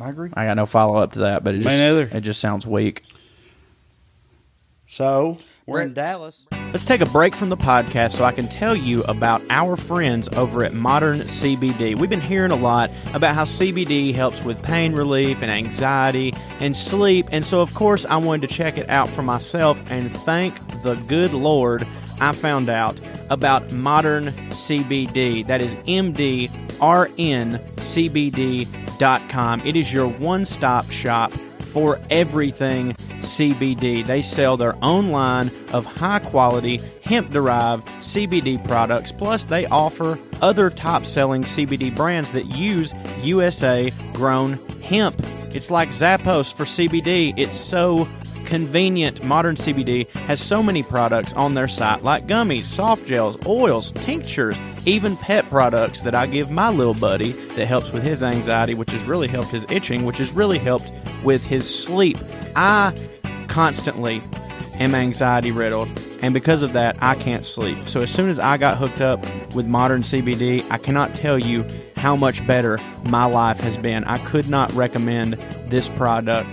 I agree. I got no follow-up to that, but it just sounds weak. So, we're in Dallas. Let's take a break from the podcast so I can tell you about our friends over at Modern CBD. We've been hearing a lot about how CBD helps with pain relief and anxiety and sleep, and so of course I wanted to check it out for myself, and thank the good Lord I found out about Modern CBD. That is MDRNCBD.com. It is your one-stop shop for everything CBD. They sell their own line of high-quality hemp-derived CBD products, plus they offer other top-selling CBD brands that use USA-grown hemp. It's like Zappos for CBD. It's so convenient. Modern CBD has so many products on their site, like gummies, soft gels, oils, tinctures, even pet products that I give my little buddy that helps with his anxiety, which has really helped his itching, which has really helped with his sleep. I constantly am anxiety riddled, and because of that, I can't sleep. So as soon as I got hooked up with Modern CBD, I cannot tell you how much better my life has been. I could not recommend this product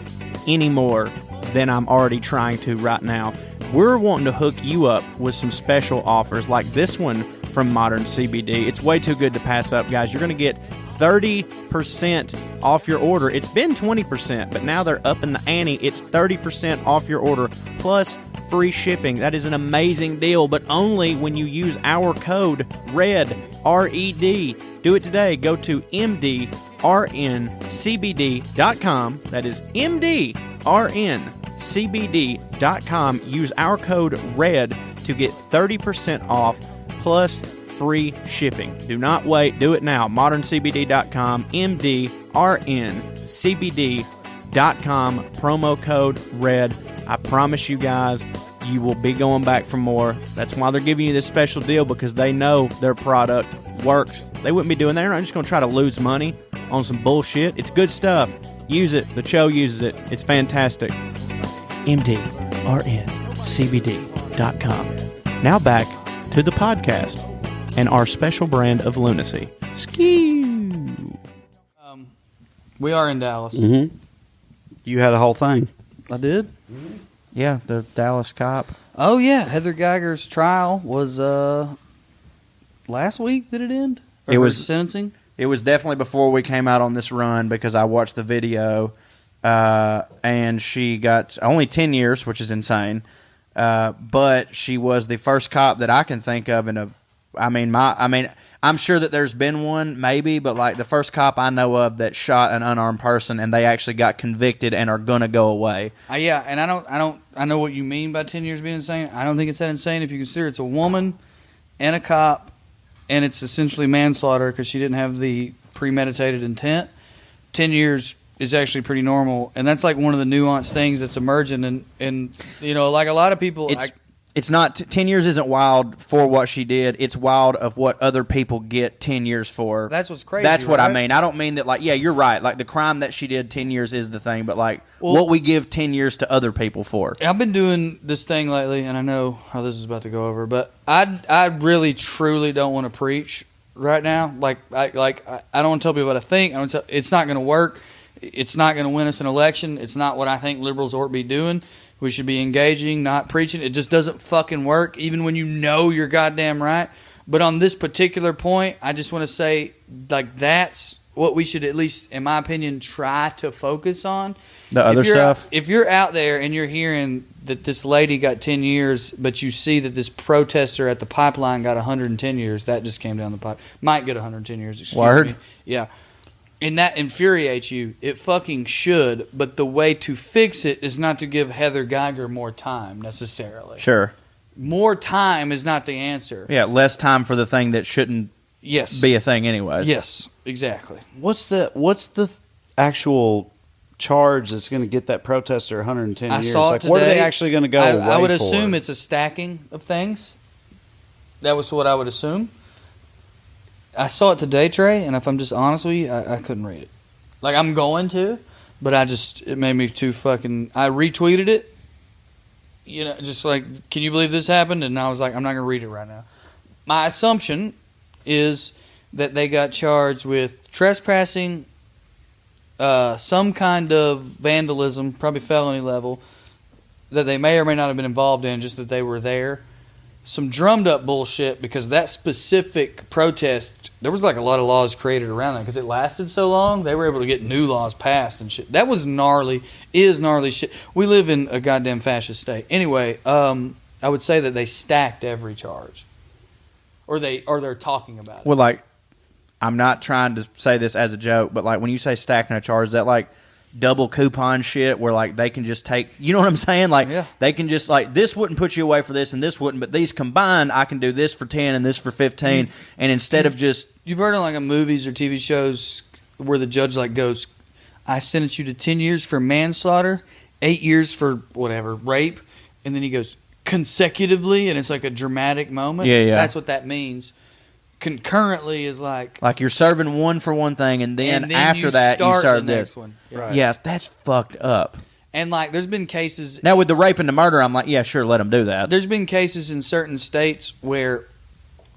any more than I'm already trying to right now. We're wanting to hook you up with some special offers like this one from Modern CBD. It's way too good to pass up, guys. You're going to get 30% off your order. It's been 20%, but now they're up in the ante. It's 30% off your order plus free shipping. That is an amazing deal, but only when you use our code RED, R-E-D. Do it today. Go to mdrncbd.com. That is mdrncbd.com. Use our code RED to get 30% off plus free shipping. Do not wait. Do it now. ModernCBD.com, mdrncbd.com, promo code RED. I promise you guys, you will be going back for more. That's why they're giving you this special deal, because they know their product works. They wouldn't be doing that. They're not just going to try to lose money on some bullshit. It's good stuff. Use it. The show uses it. It's fantastic. mdrncbd.com. Now back to the podcast and our special brand of lunacy. Skew. We are in Dallas. Mm-hmm. You had a whole thing. I did? Yeah, the Dallas cop. Oh, yeah. Heather Geiger's trial was last week. Did it end? Or It was sentencing? It was definitely before we came out on this run, because I watched the video, and she got only 10 years, which is insane. But she was the first cop that I can think of I'm sure that there's been one, maybe, but like the first cop I know of that shot an unarmed person and they actually got convicted and are gonna go away. Yeah, and I know what you mean by 10 years being insane. I don't think it's that insane if you consider it's a woman and a cop, and it's essentially manslaughter because she didn't have the premeditated intent. 10 years is actually pretty normal, and that's like one of the nuanced things that's emerging. And you know, like a lot of people, it's not 10 years isn't wild for what she did. It's wild of what other people get 10 years for. That's what's crazy. That's what right? I mean. I don't mean that, like, yeah, you're right. Like, the crime that she did, 10 years is the thing, but like what we give 10 years to other people for. I've been doing this thing lately, and I know how this is about to go over, but I really truly don't want to preach right now. I don't want to tell people what I think. It's not going to work. It's not going to win us an election. It's not what I think liberals ought to be doing. We should be engaging, not preaching. It just doesn't fucking work, even when you know you're goddamn right. But on this particular point, I just want to say, like, that's what we should, at least, in my opinion, try to focus on. The other stuff? If you're out there and you're hearing that this lady got 10 years, but you see that this protester at the pipeline got 110 years, that just came down the pipe. Might get 110 years, excuse me. Yeah. And that infuriates you. It fucking should, but the way to fix it is not to give Heather Geiger more time, necessarily. Sure. More time is not the answer. Yeah, less time for the thing that shouldn't be a thing anyways. Yes, exactly. What's the actual charge that's going to get that protester 110 years? Saw it today. What are they actually going to go away I would for? assume it's a stacking of things. That was what I would assume. I saw it today, Trae, and if I'm just honest with you, I couldn't read it. Like, I'm going to, but it made me too fucking... I retweeted it, you know, just like, can you believe this happened? And I was like, I'm not going to read it right now. My assumption is that they got charged with trespassing, some kind of vandalism, probably felony level, that they may or may not have been involved in, just that they were there. Some drummed up bullshit, because that specific protest, there was like a lot of laws created around that because it lasted so long. They were able to get new laws passed and shit. That was gnarly shit. We live in a goddamn fascist state. Anyway, I would say that they stacked every charge, or they're talking about it. Well, like, I'm not trying to say this as a joke, but like when you say stacking a charge, is that like double coupon shit where like they can just take, you know what I'm saying? Like they can just like, this wouldn't put you away for this and this wouldn't, but these combined, I can do this for 10 and this for 15. And instead of just, you've heard of like a movies or TV shows where the judge like goes, I sentence you to 10 years for manslaughter, 8 years for whatever, rape. And then he goes consecutively, and it's like a dramatic moment. Yeah. That's what that means. Concurrently is like you're serving one for one thing, and then after that you serve the this next one. Right. Yeah, that's fucked up. And like, there's been cases now with the rape and the murder. I'm like, yeah, sure, let them do that. There's been cases in certain states where,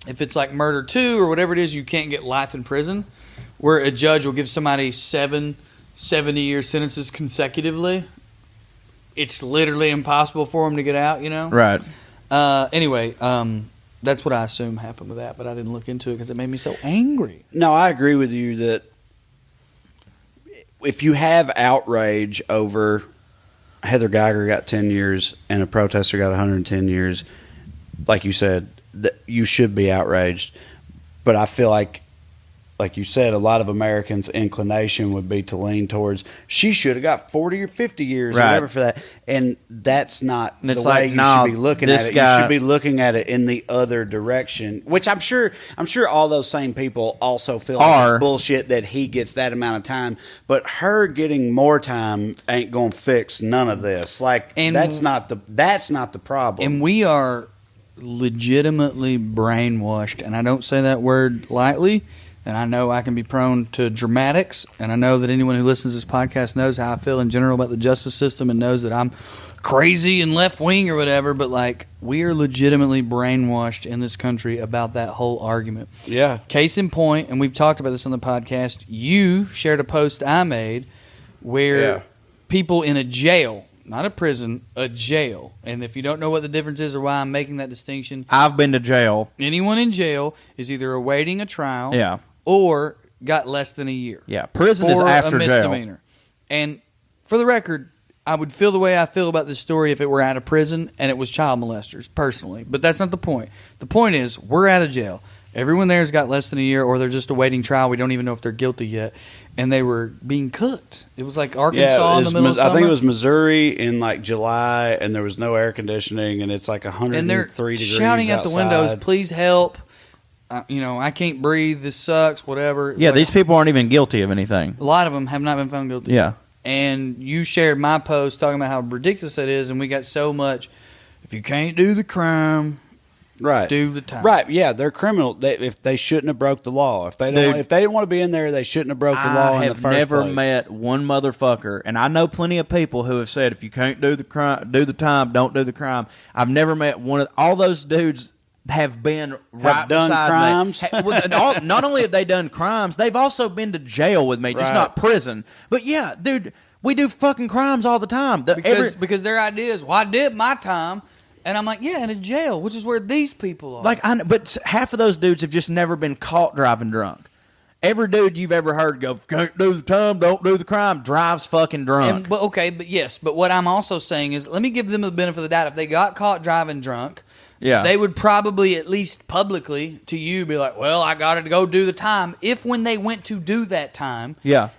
if it's like murder 2 or whatever it is, you can't get life in prison. Where a judge will give somebody 7 70-year sentences consecutively. It's literally impossible for them to get out. You know, right? Anyway. That's what I assume happened with that, but I didn't look into it because it made me so angry. No, I agree with you that if you have outrage over Heather Geiger got 10 years and a protester got 110 years, like you said, that you should be outraged. But I feel like you said, a lot of Americans' inclination would be to lean towards she should have got 40 or 50 years or whatever for that. And that's not the way you should be looking at it. You should be looking at it in the other direction, which I'm sure all those same people also feel like it's bullshit that he gets that amount of time. But her getting more time ain't going to fix none of this. And that's not the problem. And we are legitimately brainwashed, and I don't say that word lightly. And I know I can be prone to dramatics, and I know that anyone who listens to this podcast knows how I feel in general about the justice system and knows that I'm crazy and left-wing or whatever, but, like, we are legitimately brainwashed in this country about that whole argument. Yeah. Case in point, and we've talked about this on the podcast, you shared a post I made where people in a jail, not a prison, a jail. And if you don't know what the difference is or why I'm making that distinction, I've been to jail. Anyone in jail is either awaiting a trial or got less than a year. Yeah, prison is after a misdemeanor. Jail. And for the record, I would feel the way I feel about this story if it were out of prison and it was child molesters, personally. But that's not the point. The point is, we're out of jail. Everyone there has got less than a year, or they're just awaiting trial. We don't even know if they're guilty yet. And they were being cooked. It was like Arkansas in the middle of summer. I think it was Missouri in like July, and there was no air conditioning, and it's like 103 degrees outside. Shouting out the windows, please help. I can't breathe. This sucks, whatever. Yeah, these people aren't even guilty of anything. A lot of them have not been found guilty. Yeah. And you shared my post talking about how ridiculous that is, and we got so much, if you can't do the crime, do the time. Right, yeah, they're criminal. If they shouldn't have broke the law. If they didn't want to be in there, they shouldn't have broke the law in the first place. I have never met one motherfucker, and I know plenty of people who have said, if you can't do the crime, do the time, don't do the crime. I've never met one of all those dudes. Have been right done beside crimes. Me. Not only have they done crimes, they've also been to jail with me, just not prison. But yeah, dude, we do fucking crimes all the time. Because their idea is, well, I did my time, and I'm like, yeah, in a jail, which is where these people are. But half of those dudes have just never been caught driving drunk. Every dude you've ever heard go, can't do the time, don't do the crime, drives fucking drunk. But what I'm also saying is, let me give them the benefit of the doubt. If they got caught driving drunk, they would probably, at least publicly to you, be like, well, I got to go do the time. If when they went to do that time,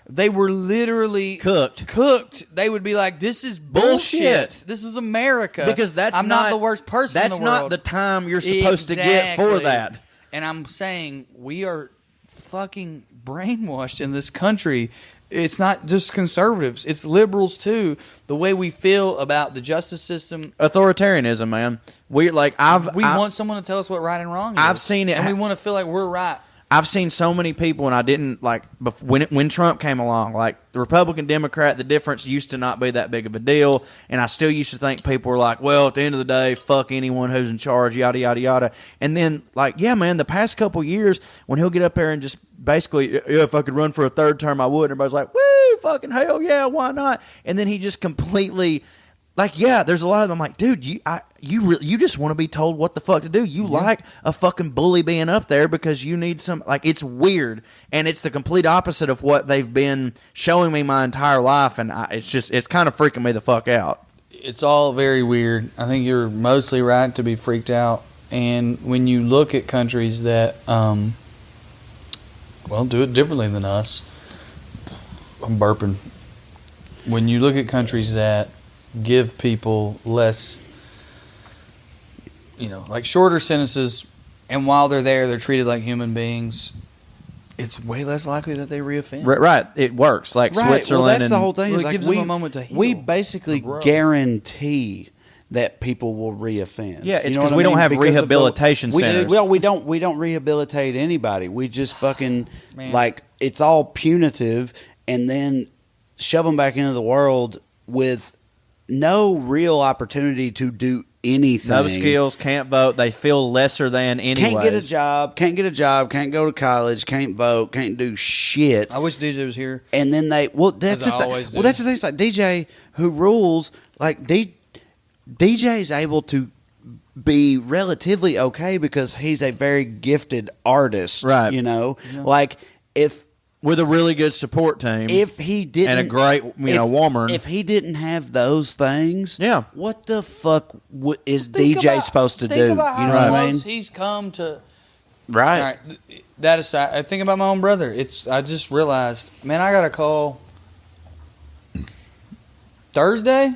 they were literally cooked, they would be like, this is bullshit. This is America. Because I'm not the worst person in the world. That's not the time you're supposed to get for that. And I'm saying we are fucking brainwashed in this country. It's not just conservatives; it's liberals too. The way we feel about the justice system, authoritarianism, man. We want someone to tell us what right and wrong is. I've seen it, and we want to feel like we're right. I've seen so many people, and I didn't when Trump came along. Like the Republican, Democrat, the difference used to not be that big of a deal, and I still used to think people were like, "Well, at the end of the day, fuck anyone who's in charge," yada yada yada. And then, the past couple years, when he'll get up there and just basically, if I could run for a third term, I would. Everybody's like, "Woo, fucking hell yeah, why not?" And then he just completely. There's a lot of them. I'm like, dude, you just want to be told what the fuck to do. You like a fucking bully being up there because you need some. It's weird, and it's the complete opposite of what they've been showing me my entire life, and it's kind of freaking me the fuck out. It's all very weird. I think you're mostly right to be freaked out, and when you look at countries that, do it differently than us. I'm burping. when you look at countries that give people less, like shorter sentences, and while they're there, they're treated like human beings, it's way less likely that they reoffend. Right. It works. Like Switzerland. Well, that's the whole thing. Well, Is it like gives them a moment to heal. We basically guarantee that people will reoffend. Yeah, it's because we don't have rehabilitation centers. We don't rehabilitate anybody. We just fucking it's all punitive, and then shove them back into the world with no real opportunity to do anything. No skills, can't vote. They feel lesser than anyways. Can't get a job, can't go to college, can't vote, can't do shit. I wish DJ was here. And then that's the thing. Well, that's the thing. It's like DJ who rules, like DJ's able to be relatively okay because he's a very gifted artist, right? Like if with a really good support team, if he didn't, and a great woman, if he didn't have those things, yeah, what the fuck is DJ supposed to do? You know what I mean? He's come to right. All right. That aside, I think about my own brother. I just realized, man, I got a call Thursday.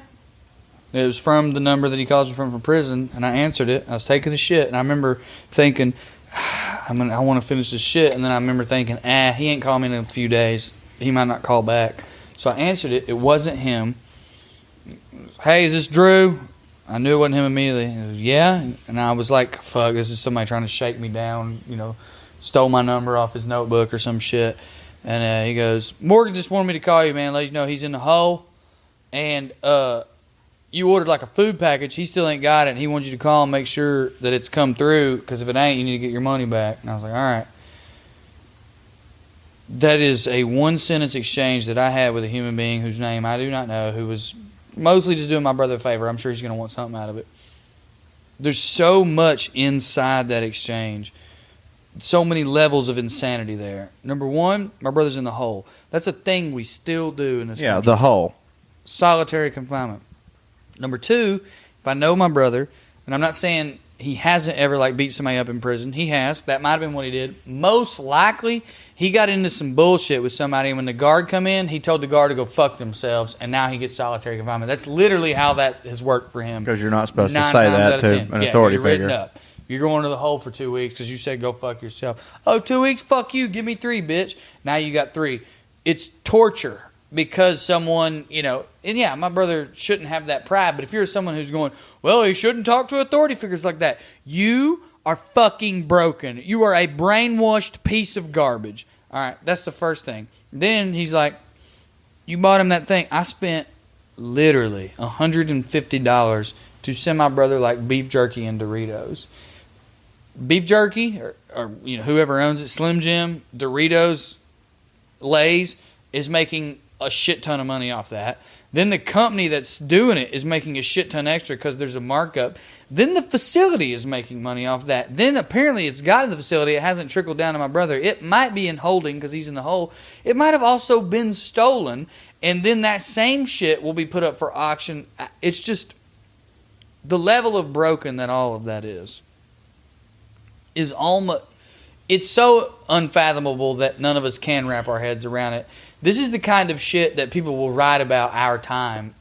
It was from the number that he calls me from prison, and I answered it. I was taking a shit, and I remember thinking, I want to finish this shit, and then I remember thinking, he ain't calling me in a few days. He might not call back. So I answered it. It wasn't him. Hey, is this Drew? I knew it wasn't him immediately. He goes, yeah. And I was like, fuck, this is somebody trying to shake me down, stole my number off his notebook or some shit. And he goes, Morgan just wanted me to call you, man, let you know he's in the hole. And you ordered like a food package. He still ain't got it. And he wants you to call and make sure that it's come through, because if it ain't, you need to get your money back. And I was like, all right. That is a one-sentence exchange that I had with a human being whose name I do not know, who was mostly just doing my brother a favor. I'm sure he's going to want something out of it. There's so much inside that exchange. So many levels of insanity there. Number one, my brother's in the hole. That's a thing we still do in this country. the hole. Solitary confinement. Number two, if I know my brother, and I'm not saying he hasn't ever beat somebody up in prison. He has. That might have been what he did. Most likely, he got into some bullshit with somebody, and when the guard come in, he told the guard to go fuck themselves, and now he gets solitary confinement. That's literally how that has worked for him. Because you're not supposed to say that to an authority figure. Up. You're going to the hole for 2 weeks because you said go fuck yourself. Oh, 2 weeks? Fuck you. Give me 3, bitch. Now you got 3. It's torture. Because someone, and yeah, my brother shouldn't have that pride, but if you're someone who's going, well, he shouldn't talk to authority figures like that, you are fucking broken. You are a brainwashed piece of garbage. All right, that's the first thing. Then he's like, you bought him that thing. I spent literally $150 to send my brother beef jerky and Doritos. Beef jerky, or whoever owns it, Slim Jim, Doritos, Lay's, is making a shit ton of money off that. Then the company that's doing it is making a shit ton extra because there's a markup. Then the facility is making money off that. Then apparently it's got in the facility. It hasn't trickled down to my brother. It might be in holding because he's in the hole. It might have also been stolen, and then that same shit will be put up for auction. It's just the level of broken that all of that is almost... It's so unfathomable that none of us can wrap our heads around it. This is the kind of shit that people will write about our time.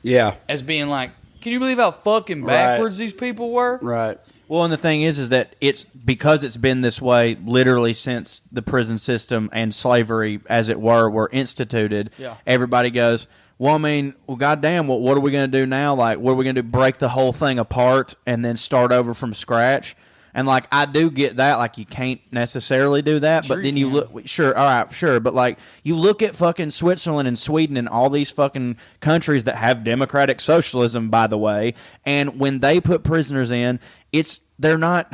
Yeah. As being like, can you believe how fucking backwards these people were? Right. Well, and the thing is that it's because it's been this way literally since the prison system and slavery, as it were instituted. Yeah. Everybody goes, well, I mean, goddamn, what are we going to do now? What are we going to do? Break the whole thing apart and then start over from scratch? And, I do get that. You can't necessarily do that. But then you look... Sure, all right, sure. But, you look at fucking Switzerland and Sweden and all these fucking countries that have democratic socialism, by the way, and when they put prisoners in, they're not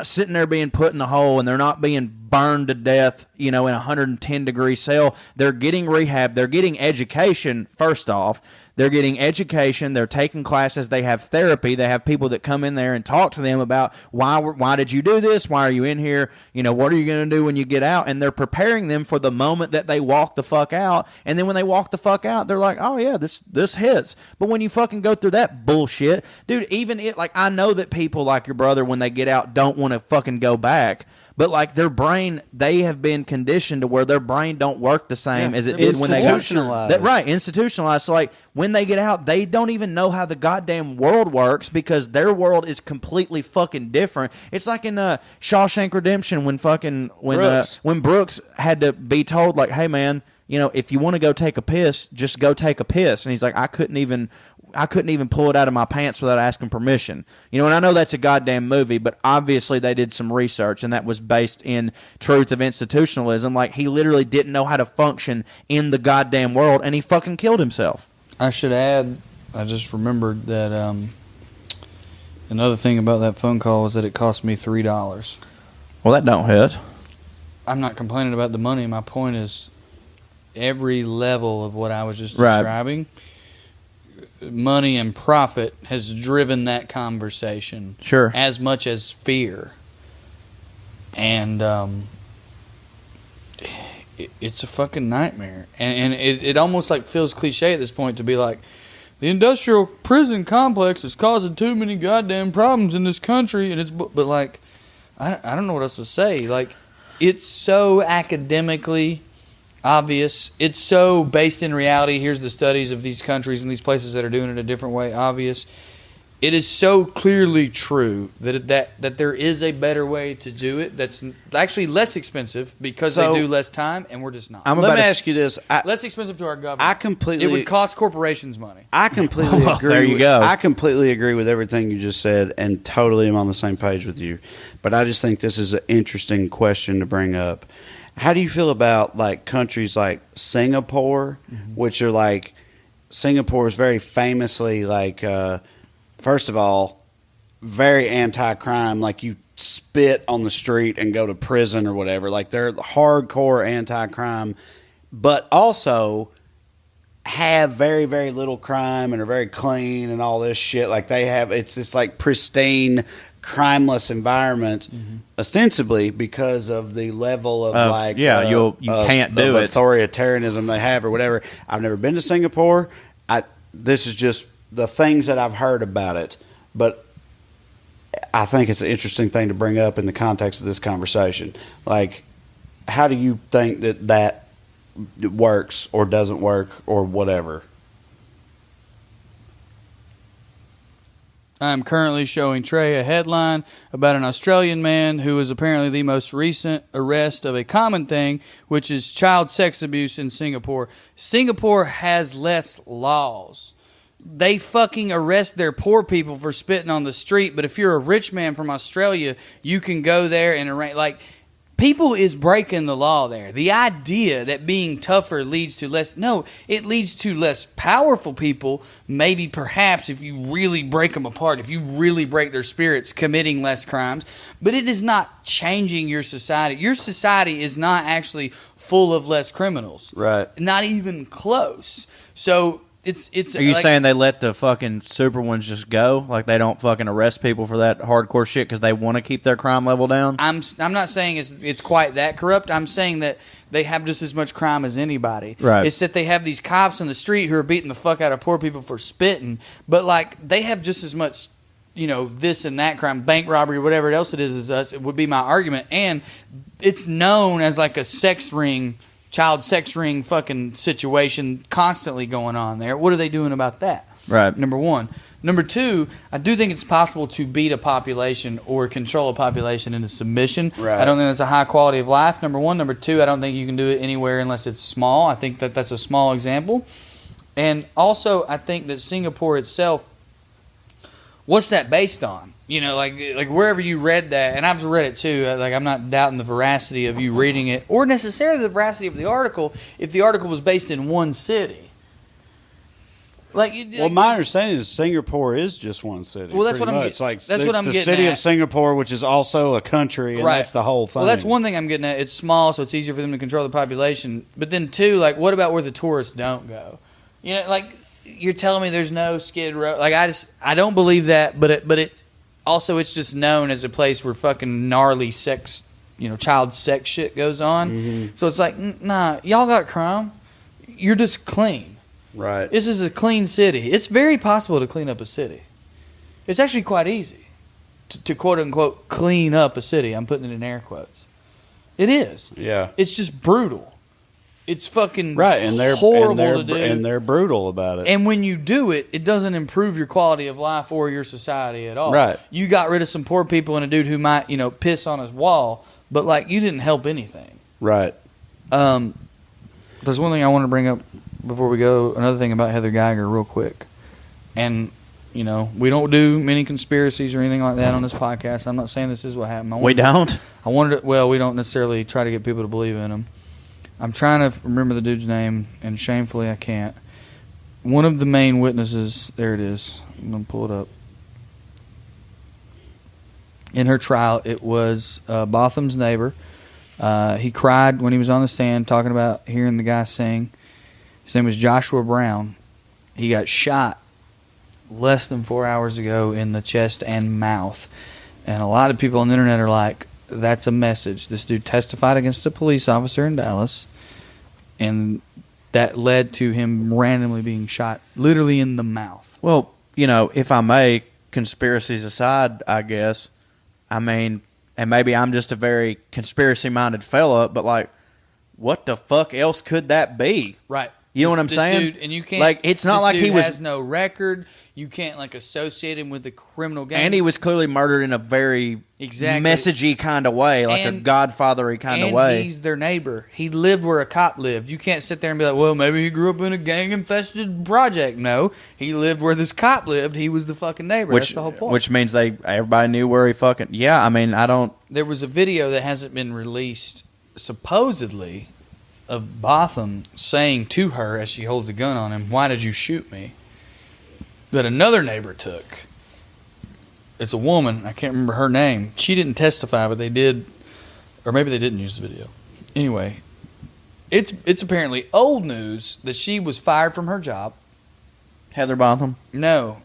sitting there being put in the hole and they're not being burned to death, in a 110-degree cell. They're getting rehab. They're getting education, first off. They're getting education. They're taking classes. They have therapy. They have people that come in there and talk to them about why did you do this? Why are you in here? What are you going to do when you get out? And they're preparing them for the moment that they walk the fuck out. And then when they walk the fuck out, they're like, oh, yeah, this hits. But when you fucking go through that bullshit, dude, even I know that people like your brother, when they get out, don't want to fucking go back. but like their brain, they have been conditioned to where their brain don't work the same as it did when they got institutionalized. right, institutionalized. So like when they get out, they don't even know how the goddamn world works because their world is completely fucking different. It's like in Shawshank Redemption when Brooks had to be told like, hey man, you know, if you want to go take a piss, just go take a piss. And he's like, I couldn't even pull it out of my pants without asking permission. You know, and I know that's a goddamn movie, but obviously they did some research, and that was based in truth of institutionalism. Like, he literally didn't know how to function in the goddamn world, and he fucking killed himself. I should add, I just remembered that another thing about that phone call was that it cost me $3. Well, that don't hit. I'm not complaining about the money. My point is every level of what I was just describing, money and profit has driven that conversation. Sure. As much as fear. And it's a fucking nightmare. And it almost like feels cliche at this point to be like, the industrial prison complex is causing too many goddamn problems in this country. And but like, I don't know what else to say. Like, it's so academically obvious. It's so based in reality. Here's the studies of these countries and these places that are doing it a different way. Obvious. It is so clearly true that there is a better way to do it that's actually less expensive because they do less time, and we're just not. Let me ask you this. Less expensive to our government. It would cost corporations money. I completely agree. There you go. I completely agree with everything you just said and totally am on the same page with you. But I just think this is an interesting question to bring up. How do you feel about like countries like Singapore, which are like, Singapore is very famously like, first of all, very anti-crime. Like, you spit on the street and go to prison or whatever. Like, they're hardcore anti-crime, but also have very, very little crime and are very clean and all this shit. Like, they have, it's this like pristine, crimeless environment, ostensibly because of the level of like you can't do it, authoritarianism they have or whatever. I've never been to Singapore. This is just the things that I've heard about it, but I think it's an interesting thing to bring up in the context of this conversation. Like, how do you think that works or doesn't work or whatever? I'm currently showing Trae a headline about an Australian man who is apparently the most recent arrest of a common thing, which is child sex abuse in Singapore. Singapore has less laws. They fucking arrest their poor people for spitting on the street, but if you're a rich man from Australia, you can go there and arrange. Like, people is breaking the law there. The idea that being tougher leads to less... No, it leads to less powerful people, maybe perhaps if you really break them apart, if you really break their spirits, committing less crimes. But it is not changing your society. Your society is not actually full of less criminals. Right. Not even close. So... Are you saying they let the fucking super ones just go? Like, they don't fucking arrest people for that hardcore shit because they want to keep their crime level down? I'm not saying it's quite that corrupt. I'm saying that they have just as much crime as anybody. Right. It's that they have these cops on the street who are beating the fuck out of poor people for spitting, but like they have just as much, you know, this and that crime, bank robbery, whatever else it is as us. It would be my argument, and it's known as like a sex ring. Child sex ring fucking situation constantly going on there. What are they doing about that? Right. Number one. Number two, I do think it's possible to beat a population or control a population into submission. Right. I don't think that's a high quality of life, number one. Number two, I don't think you can do it anywhere unless it's small. I think that's a small example. And also, I think that Singapore itself, what's that based on? You know, like wherever you read that, and I've read it too. Like, I'm not doubting the veracity of you reading it, or necessarily the veracity of the article. If the article was based in one city, my understanding is Singapore is just one city. Well, that's what I'm getting. Like, that's what I'm getting. The city at. of Singapore, which is also a country, and that's the whole thing. Well, that's one thing I'm getting at. It's small, so it's easier for them to control the population. But then two, like, what about where the tourists don't go? You know, like, you're telling me there's no Skid Row. Like, I don't believe that. But it's also, it's just known as a place where fucking gnarly sex, you know, child sex shit goes on. Mm-hmm. So it's like, nah, y'all got crime. You're just clean. Right. This is a clean city. It's very possible to clean up a city. It's actually quite easy to quote unquote clean up a city. I'm putting it in air quotes. It is. Yeah. It's just brutal. It's fucking right, and they're horrible to do. And they're brutal about it. And when you do it, it doesn't improve your quality of life or your society at all. Right. You got rid of some poor people and a dude who might, piss on his wall, but like you didn't help anything. Right. There's one thing I want to bring up before we go. Another thing about Heather Geiger, real quick. And we don't do many conspiracies or anything like that on this podcast. I'm not saying this is what happened. We don't. We don't necessarily try to get people to believe in them. I'm trying to remember the dude's name, and shamefully I can't. One of the main witnesses, there it is. I'm going to pull it up. In her trial, it was Botham's neighbor. He cried when he was on the stand talking about hearing the guy sing. His name was Joshua Brown. He got shot less than 4 hours ago in the chest and mouth. And a lot of people on the internet are like, that's a message. This dude testified against a police officer in Dallas, and that led to him randomly being shot literally in the mouth. Well, if I may, conspiracies aside, I guess, and maybe I'm just a very conspiracy-minded fella, but like, what the fuck else could that be? Right. You know what I'm saying? Dude, and you can't. It's not like he has no record. You can't associate him with the criminal gang. And he was clearly murdered in a very messagey kind of way, like a godfathery kind of way. And he's their neighbor. He lived where a cop lived. You can't sit there and be like, well, maybe he grew up in a gang-infested project. No, he lived where this cop lived. He was the fucking neighbor. That's the whole point. Which means everybody knew where he fucking... Yeah, I don't... There was a video that hasn't been released, supposedly, of Botham saying to her as she holds a gun on him, "Why did you shoot me?" That another neighbor took. It's a woman. I can't remember her name. She didn't testify, but they did, or maybe they didn't use the video. Anyway, it's apparently old news that she was fired from her job. Heather Botham? No,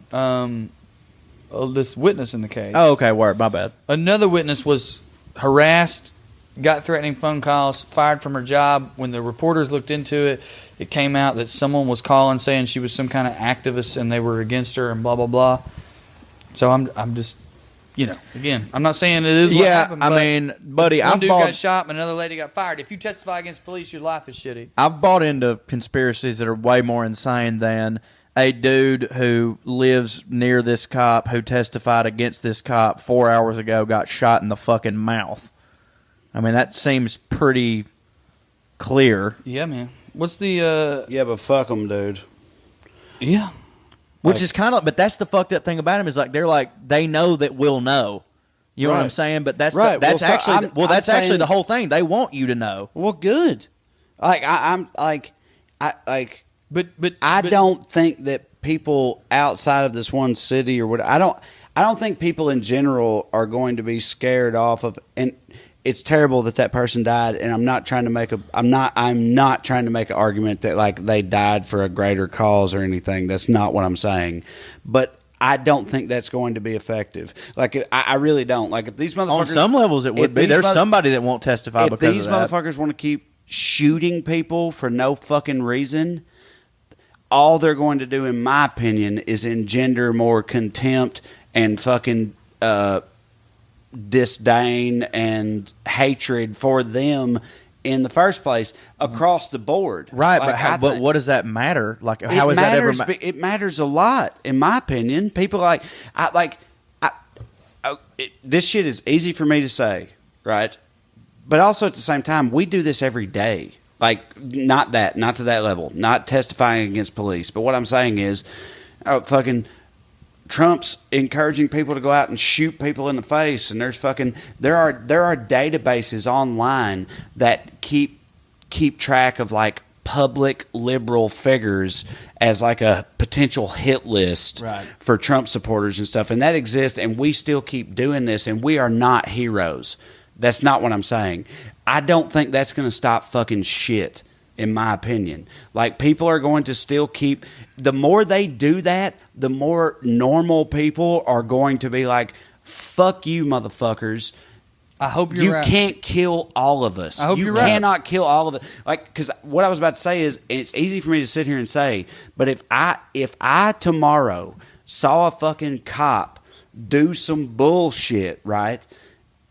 this witness in the case. Oh, okay, word. My bad. Another witness was harassed, got threatening phone calls, fired from her job. When the reporters looked into it, it came out that someone was calling saying she was some kind of activist and they were against her and blah, blah, blah. So I'm just, again, I'm not saying it is what happened. Buddy, one dude got shot and another lady got fired. If you testify against police, your life is shitty. I've bought into conspiracies that are way more insane than a dude who lives near this cop who testified against this cop 4 hours ago got shot in the fucking mouth. That seems pretty clear. Yeah, man. What's the... Yeah, but fuck them, dude. Yeah. Which is kind of... But that's the fucked up thing about him is they know that we'll know. You know what I'm saying? But that's right. That's actually the whole thing. They want you to know. Well, good. But I don't think that people outside of this one city or what I don't think people in general are going to be scared off of, and it's terrible that person died, and I'm not trying to make an argument that they died for a greater cause or anything. That's not what I'm saying. But I don't think that's going to be effective. I really don't. If these motherfuckers, on some levels it would be. There's somebody that won't testify because of that. If these motherfuckers want to keep shooting people for no fucking reason, all they're going to do, in my opinion, is engender more contempt and fucking disdain and hatred for them in the first place across the board. Right, but what does that matter? How is that ever? It matters a lot, in my opinion. People this shit is easy for me to say, right? But also at the same time, we do this every day. Not to that level, not testifying against police. But what I'm saying is, fucking Trump's encouraging people to go out and shoot people in the face, and there are databases online that keep track of public liberal figures as a potential hit list for Trump supporters and stuff, and that exists, and we still keep doing this, and we are not heroes. That's not what I'm saying. I don't think that's going to stop fucking shit, in my opinion. People are going to still keep... The more they do that, the more normal people are going to be like, fuck you, motherfuckers. I hope you're right. You can't kill all of us. I hope you're right. You cannot kill all of it. Because what I was about to say is, and it's easy for me to sit here and say, but if I tomorrow saw a fucking cop do some bullshit, right?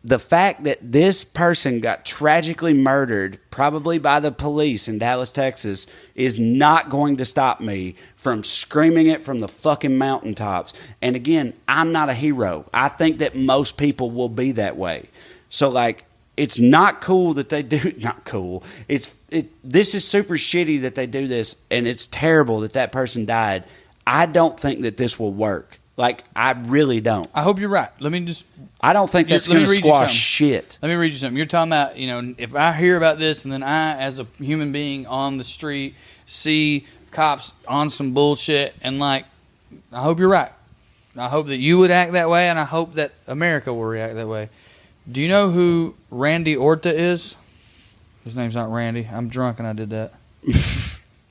the fact that this person got tragically murdered, probably by the police in Dallas, Texas, is not going to stop me from screaming it from the fucking mountaintops. And again, I'm not a hero. I think that most people will be that way. So, like, it's not cool that they do. Not cool. This is super shitty that they do this, and it's terrible that that person died. I don't think that this will work. Like, I really don't. I hope you're right. I don't think that's going to squash shit. Let me read you something. You're talking about, if I hear about this and then I, as a human being on the street, see cops on some bullshit, and, like, I hope you're right. I hope that you would act that way, and I hope that America will react that way. Do you know who Randy Orta is? His name's not Randy. I'm drunk and I did that.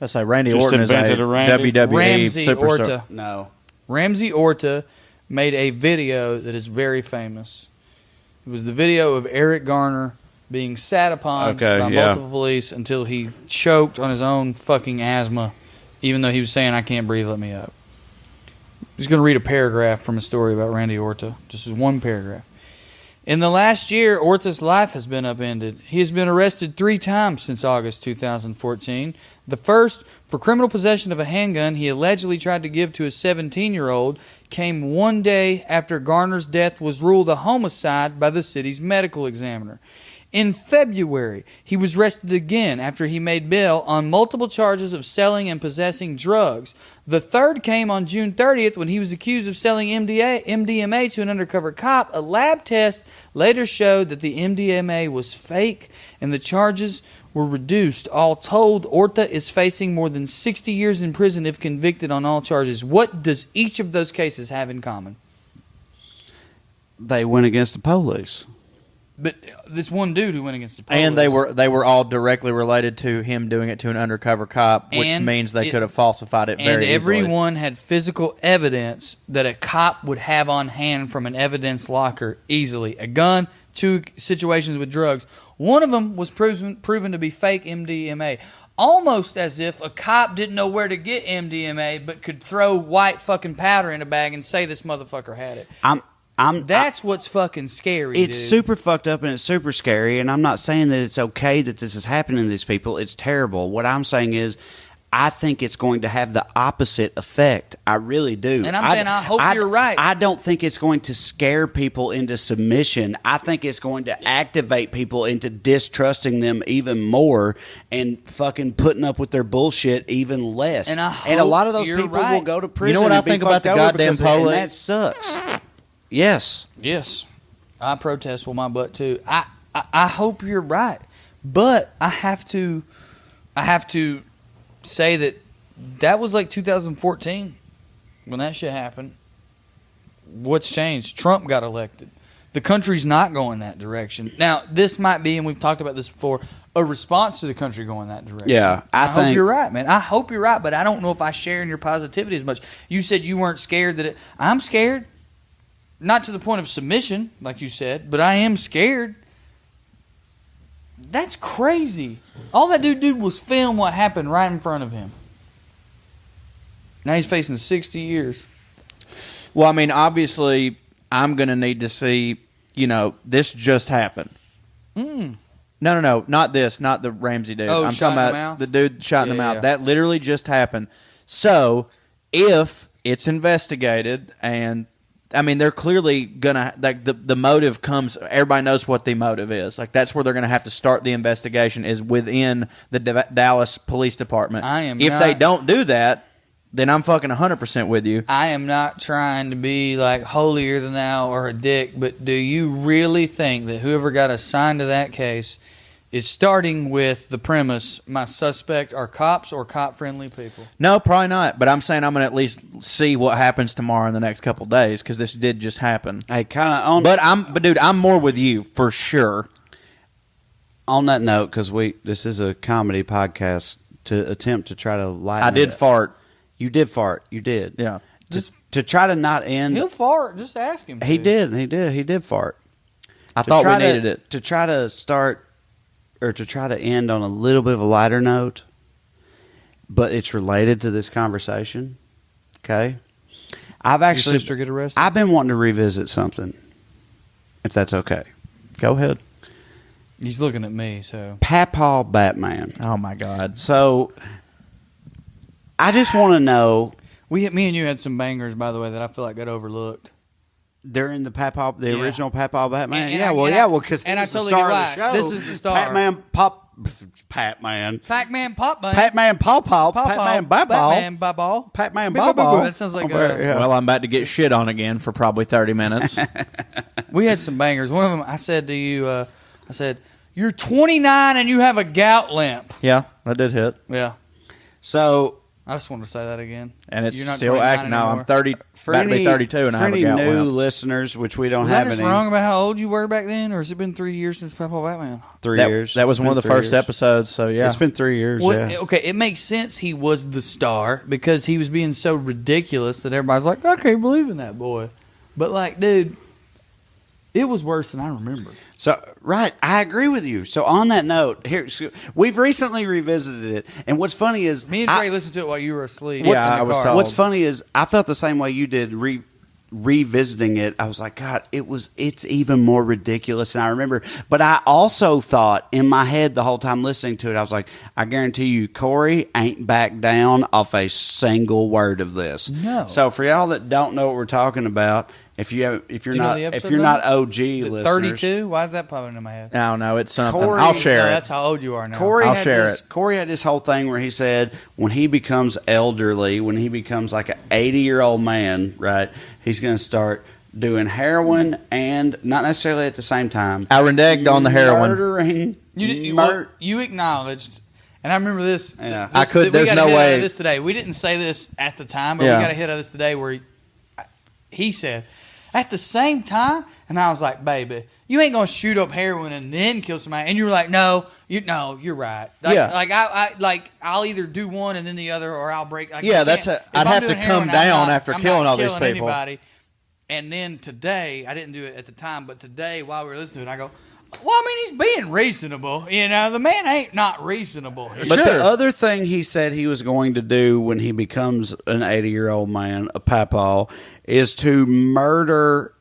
Let's say Randy Just Orton is a invented a Randy? WWE Ramsey superstar. Orta. No. Ramsey Orta made a video that is very famous. It was the video of Eric Garner being sat upon by multiple police until he choked on his own fucking asthma, even though he was saying, "I can't breathe, let me up." He's going to read a paragraph from a story about Randy Orta. Just one paragraph. In the last year, Orta's life has been upended. He has been arrested 3 times since August 2014. The first, for criminal possession of a handgun he allegedly tried to give to a 17-year-old, came 1 day after Garner's death was ruled a homicide by the city's medical examiner. In February, he was arrested again after he made bail on multiple charges of selling and possessing drugs. The third came on June 30th when he was accused of selling MDMA to an undercover cop. A lab test later showed that the MDMA was fake and the charges were reduced. All told, Orta is facing more than 60 years in prison if convicted on all charges. What does each of those cases have in common? They went against the police. But this one dude who went against the police. And they were all directly related to him doing it to an undercover cop, which means they could have falsified it very easily. And everyone had physical evidence that a cop would have on hand from an evidence locker easily. A gun, 2 situations with drugs. One of them was proven to be fake MDMA. Almost as if a cop didn't know where to get MDMA but could throw white fucking powder in a bag and say this motherfucker had it. That's what's fucking scary. It's dude. super fucked up and it's super scary. And I'm not saying that it's okay that this is happening to these people. It's terrible. What I'm saying is, I think it's going to have the opposite effect. I really do. And I'm saying I hope you're right. I don't think it's going to scare people into submission. I think it's going to activate people into distrusting them even more and fucking putting up with their bullshit even less. And a lot of those people will go to prison. You know what I and be think about the fucked over goddamn because and police? that sucks. Yes. I protest with my butt too. I hope you're right, but I have to say that was like 2014 when that shit happened. What's changed? Trump got elected. The country's not going that direction. Now, this might be, and we've talked about this before, a response to the country going that direction. Yeah, I hope think you're right, man. I hope you're right, but I don't know if I share in your positivity as much. You said you weren't scared that I'm scared. Not to the point of submission, like you said, but I am scared. That's crazy. All that dude did was film what happened right in front of him. Now he's facing 60 years. Well, I mean, obviously, I'm going to need to see, this just happened. No, not this, not the Ramsey dude. Oh, I'm shot talking in the about mouth? the dude shot in the mouth. Yeah. That literally just happened. So, if it's investigated and they're clearly gonna the motive comes. Everybody knows what the motive is. Like that's where they're gonna have to start the investigation is within the Dallas Police Department. If they don't do that, then I'm fucking 100% with you. I am not trying to be like holier than thou or a dick, but do you really think that whoever got assigned to that case is starting with the premise, my suspect are cops or cop-friendly people? No, probably not. But I'm saying I'm going to at least see what happens tomorrow in the next couple of days because this did just happen. Hey, kind of. But dude, I'm more with you for sure. On that note, because this is a comedy podcast, to attempt to try to lighten. I did fart. You did fart. You did. Yeah. To try to not end. He'll fart. Just ask him. He did. He did fart. I thought we needed it to try to start. Or to try to end on a little bit of a lighter note, but it's related to this conversation. Okay, Your sister get arrested? I've been wanting to revisit something, if that's okay. Go ahead. He's looking at me, so. Papaw Batman. Oh, my God. So, I just want to know. Me and you had some bangers, by the way, that I feel like got overlooked. During the original Papaw Batman? And because I totally get right. This is the star. Pac-Man Papaw. Pac-Man Pac-Man. Pac-Man Pawpaw. Pac-Man Babaw. Pac-Man Babaw. Pac-Man Babaw. That sounds like Well, I'm about to get shit on again for probably 30 minutes. We had some bangers. One of them, I said to you, you're 29 and you have a gout limp. Yeah, that did hit. Yeah. So, I just want to say that again. And it's You're not still acting. No, I'm 30, about to be 32, and I have a gout new limp. listeners, which we don't Was have I just any. wrong about how old you were back then, or has it been 3 years since Papaw Batman? 3 years. That was one of the first episodes, so yeah. It's been 3 years, yeah. Okay, it makes sense he was the star because he was being so ridiculous that everybody's like, I can't believe in that boy. But, like, dude, it was worse than I remember. So, right, I agree with you. So, on that note, we've recently revisited it, and what's funny is Me and Trae listened to it while you were asleep. Yeah, I was told. What's funny is I felt the same way you did revisiting it. I was like, God, it's even more ridiculous than I remember. But I also thought in my head the whole time listening to it, I was like, I guarantee you, Corey ain't back down off a single word of this. No. So for y'all that don't know what we're talking about, if you're not OG listeners, 32? Why is that popping in my head? I don't know. It's something. Corey- I'll share No, it. that's how old you are now. Corey I'll had share this, it. Corey had this whole thing where he said when he becomes elderly, when he becomes like an 80-year-old man, right, he's going to start doing heroin and not necessarily at the same time. I reneged on the heroin. Murdering. You acknowledged, and I remember this. Yeah. There's no way. Of this today. We didn't say this at the time, but Yeah. we got a hit of this today where he said, at the same time, and I was like, baby, you ain't gonna shoot up heroin and then kill somebody. And you were like, no, you're right. Like, Yeah. I'll either do one and then the other, or I'll break. Like, Yeah, I'd I'd have to come down after killing all these people. Anybody. And then today, I didn't do it at the time, but today while we were listening to it, I go, well, I mean, he's being reasonable. You know, the man ain't not reasonable. But the other thing he said he was going to do when he becomes an 80-year-old man, a papaw, is to murder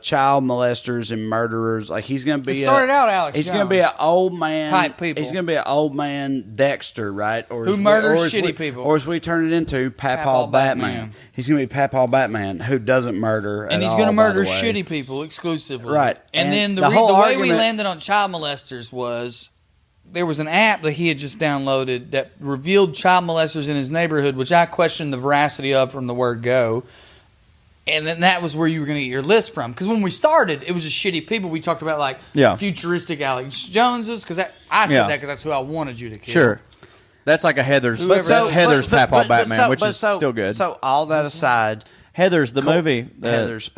child molesters and murderers. Like he's going to be. It started out Alex He's Jones going to be an old man type people. He's going to be an old man Dexter, right? Or who murders shitty people. Or as we turn it into Papaw Batman. He's going to be Papaw Batman who doesn't murder. And he's going to murder shitty people exclusively. Right. And then the way we landed on child molesters was there was an app that he had just downloaded that revealed child molesters in his neighborhood, which I questioned the veracity of from the word go. And then that was where you were going to get your list from. Because when we started, it was just shitty people. We talked about like futuristic Alex Joneses. Because I said that because that's who I wanted you to kill. Sure. That's like a Heather's. Heather's Papaw Batman, which is still good. So all that aside, Heather's the movie. Heather's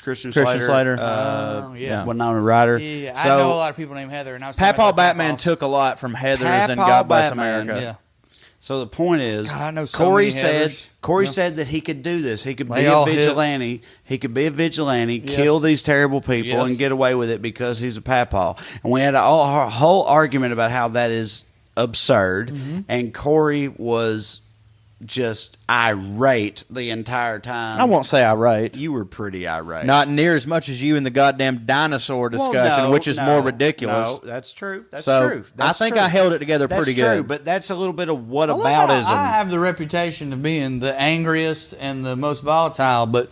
Christian Slater. Winona Ryder. Yeah, I know a lot of people named Heather. And I was Papaw Batman took a lot from Heather's and God Bless America. Yeah. So the point is, God, I know so Corey many said Heathers. said that he could do this. He could be a vigilante. He could be a vigilante, kill these terrible people, and get away with it because he's a papaw. And we had a whole argument about how that is absurd. Mm-hmm. And Corey was just irate the entire time. I won't say irate. You were pretty irate. Not near as much as you in the goddamn dinosaur discussion, which is more ridiculous. No, that's true. That's so true. I think I held it together pretty good. That's true, but that's a little bit of whataboutism. I have the reputation of being the angriest and the most volatile, but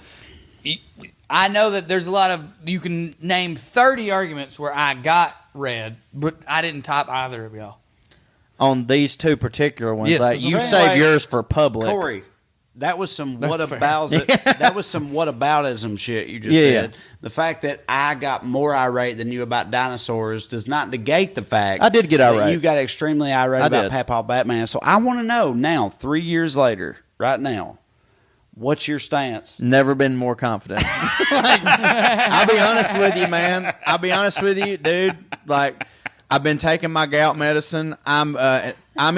I know that there's a lot of, you can name 30 arguments where I got red, but I didn't top either of y'all. On these two particular ones, Yes, like, so you anyway, save yours for public. Corey, that was some whataboutism shit you just did. The fact that I got more irate than you about dinosaurs does not negate the fact I did get that irate. you got extremely irate about Papaw Batman. So I want to know now, 3 years later, right now, what's your stance? Never been more confident. I'll be honest with you, man. I'll be honest with you, dude. Like, I've been taking my gout medicine. I'm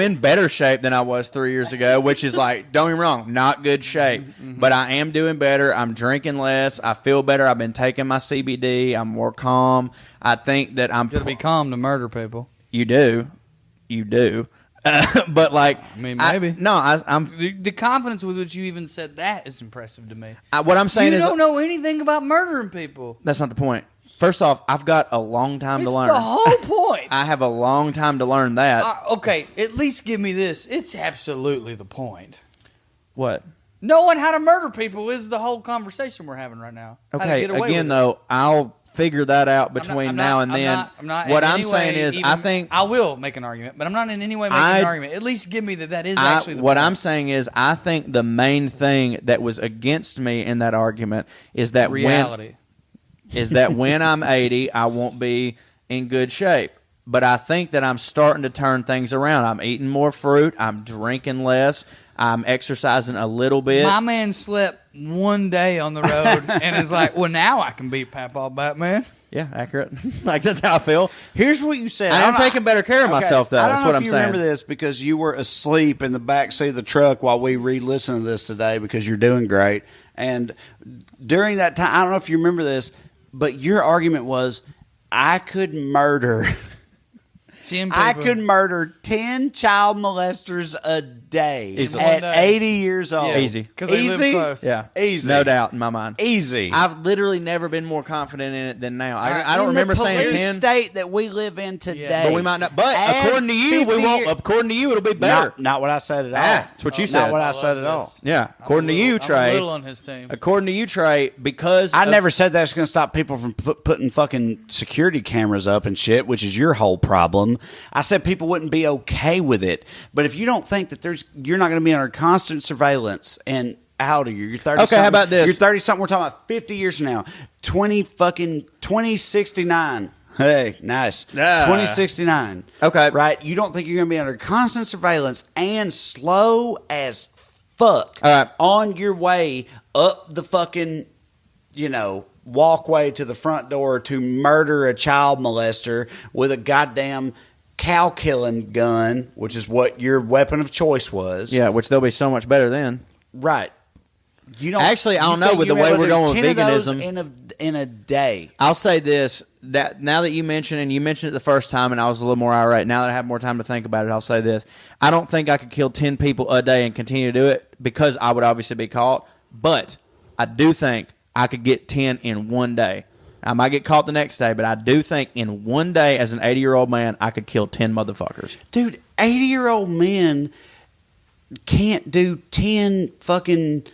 in better shape than I was 3 years ago, which is like, don't get me wrong, not good shape. Mm-hmm. But I am doing better. I'm drinking less. I feel better. I've been taking my CBD. I'm more calm. I think that I'm... You gotta be calm to murder people. You do. But like, I mean, maybe. I'm the confidence with which you even said that is impressive to me. What I'm saying is, you don't know anything about murdering people. That's not the point. First off, I've got a long time to learn. It's the whole point. I have a long time to learn that. Okay, at least give me this. It's absolutely the point. What? Knowing how to murder people is the whole conversation we're having right now. Okay, again, though, I'll figure that out between now and then. What I'm saying is, I think I will make an argument, but I'm not in any way making an argument. At least give me that is actually the point. What I'm saying is, I think the main thing that was against me in that argument is that reality. When I'm 80, I won't be in good shape. But I think that I'm starting to turn things around. I'm eating more fruit. I'm drinking less. I'm exercising a little bit. My man slept one day on the road and is like, well, now I can beat Papaw Batman. Yeah, accurate. Like, that's how I feel. Here's what you said. I am taking better care of myself, though. That's what I'm saying. I remember this because you were asleep in the back seat of the truck while we re-listened to this today because you're doing great. And during that time, I don't know if you remember this, but your argument was, I could murder 10 people. I could murder 10 child molesters a day Easily. at 80 years old. Yeah. Easy. Because they live close. Yeah. Easy. No doubt in my mind. Easy. I've literally never been more confident in it than now. Right. I don't remember saying 10. In the state that we live in today. But we might not. But according to you, we won't. According to you, it'll be better. Not what I said at all. That's what you said. Not what I said at all. Yeah. According to you, Trae. I'm a little on his team. According to you, Trae, because I never said that's going to stop people from putting fucking security cameras up and shit, which is your whole problem. I said people wouldn't be okay with it. But if you don't think that you're not going to be under constant surveillance, and how old are you? You're 30. Okay, how about this? You're 30 something. We're talking about 50 years from now. 2069. Hey, nice. 2069. Okay. Right? You don't think you're going to be under constant surveillance and slow as fuck on your way up the fucking, walkway to the front door to murder a child molester with a goddamn cow killing gun, which is what your weapon of choice was. Yeah, which they'll be so much better then. Right. You don't actually. I don't know with the way we're going with veganism in a day. I'll say this: that now that you mentioned it the first time, and I was a little more irate. Now that I have more time to think about it, I'll say this: I don't think I could kill 10 people a day and continue to do it because I would obviously be caught. But I do think I could get 10 in one day. I might get caught the next day, but I do think in one day, as an 80-year-old man, I could kill 10 motherfuckers. Dude, 80-year-old men can't do 10 fucking,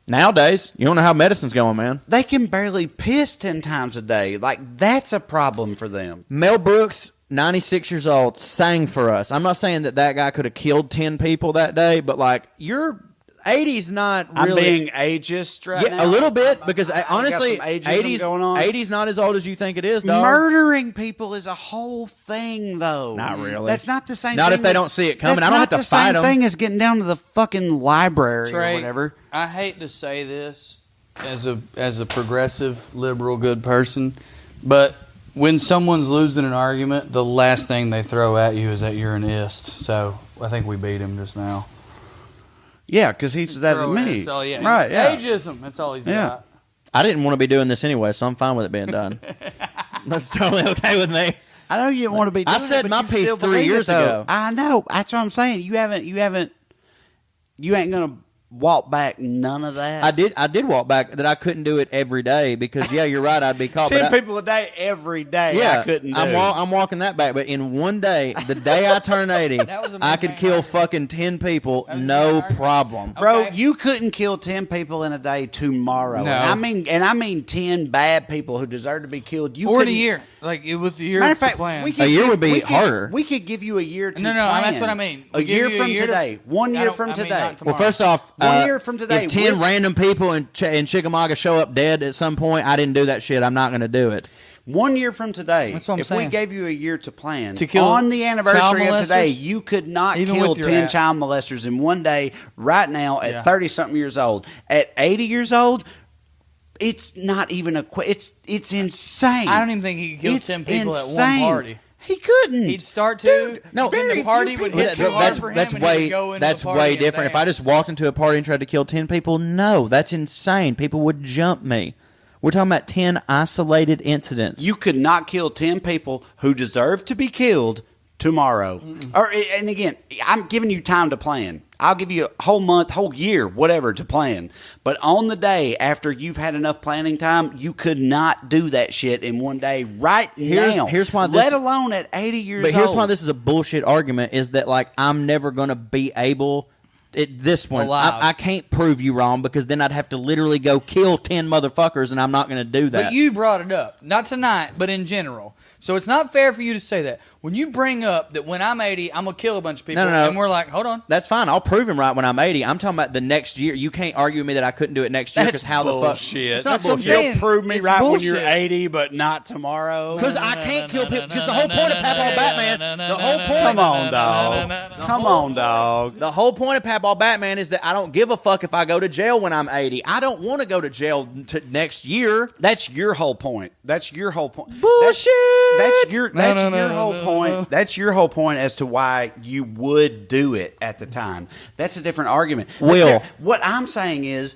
nowadays, you don't know how medicine's going, man. They can barely piss 10 times a day. That's a problem for them. Mel Brooks, 96 years old, sang for us. I'm not saying that guy could have killed 10 people that day, but, you're 80's not really... I'm being ageist right now. A little bit, because honestly, got some ageism going on. 80's not as old as you think it is, dog. Murdering people is a whole thing, though. Not really. That's not the same thing. Not if they don't see it coming. I don't have to fight them. That's not the same thing as getting down to the fucking library Trae, or whatever. I hate to say this as a progressive, liberal, good person, but when someone's losing an argument, the last thing they throw at you is that you're an ist. So I think we beat him just now. Yeah, because he's that at me. So, yeah. Right, yeah. Ageism, that's all he's Yeah. got. I didn't want to be doing this anyway, so I'm fine with it being done. That's totally okay with me. I know you didn't want to be doing I said it, my but piece still 3 believe years it, though. ago. I know. That's what I'm saying. You ain't going to walk back none of that. I did walk back that I couldn't do it every day because, yeah, you're right, I'd be caught. 10 people a day every day yeah, I couldn't do. I'm walking that back, but in one day, the day I turned 80, I could kill argument. fucking 10 people, no problem. Bro, Okay. you couldn't kill 10 people in a day tomorrow. No. And I mean 10 bad people who deserve to be killed. You Or in a couldn't- year. With the year Matter of fact, plan. A year would be harder. We could give you a year to No, plan. that's what I mean. A We give year you a from year to- today. 1 I year don't- from I mean, today. not tomorrow. Well, first off, 1 year from today, if 10 with- random people in Chickamauga show up dead at some point, I didn't do that shit. I'm not going to do it. 1 year from today, That's what I'm if we saying. gave you a year to plan, To kill on the anniversary child of today, molesters? you could not Even kill with your 10 app. child molesters in one day right now at Yeah. 30-something years old. At 80 years old, it's not even it's insane. I don't even think he could kill It's 10 people at insane. one party. He couldn't. He'd start to. Dude, no, then the party would hit too hard for him, that's and he way would go into that's the party way and different. If I dance. just walked into a party and tried to kill 10 people, no, that's insane. People would jump me. We're talking about 10 isolated incidents. You could not kill 10 people who deserve to be killed tomorrow. And again, I'm giving you time to plan. I'll give you a whole month, whole year, whatever, to plan. But on the day after you've had enough planning time, you could not do that shit in one day now. Here's why let alone at 80 years old. But here's why this is a bullshit argument, is that, like, I'm never going to be able... this one, I can't prove you wrong, because then I'd have to literally go kill 10 motherfuckers, and I'm not going to do that. But you brought it up. Not tonight, but in general. So it's not fair for you to say that. When you bring up that when I'm 80, I'm going to kill a bunch of people, No. and we're like, hold on. That's fine. I'll prove him right when I'm 80. I'm talking about the next year. You can't argue with me that I couldn't do it next year, because how the fuck... It's not not bullshit. bullshit. You'll prove me It's right bullshit. when you're 80, but not tomorrow. Because I can't kill people. Because the whole point of Papaw Batman... The whole point... Come on, dog. Come on, dog. The whole point of Papaw Batman is that I don't give a fuck if I go to jail when I'm 80. I don't want to go to jail next year. That's your whole point. That's your whole point. Bullshit. That's your whole point. That's your whole point as to why you would do it at the time. That's a different argument. What I'm saying is,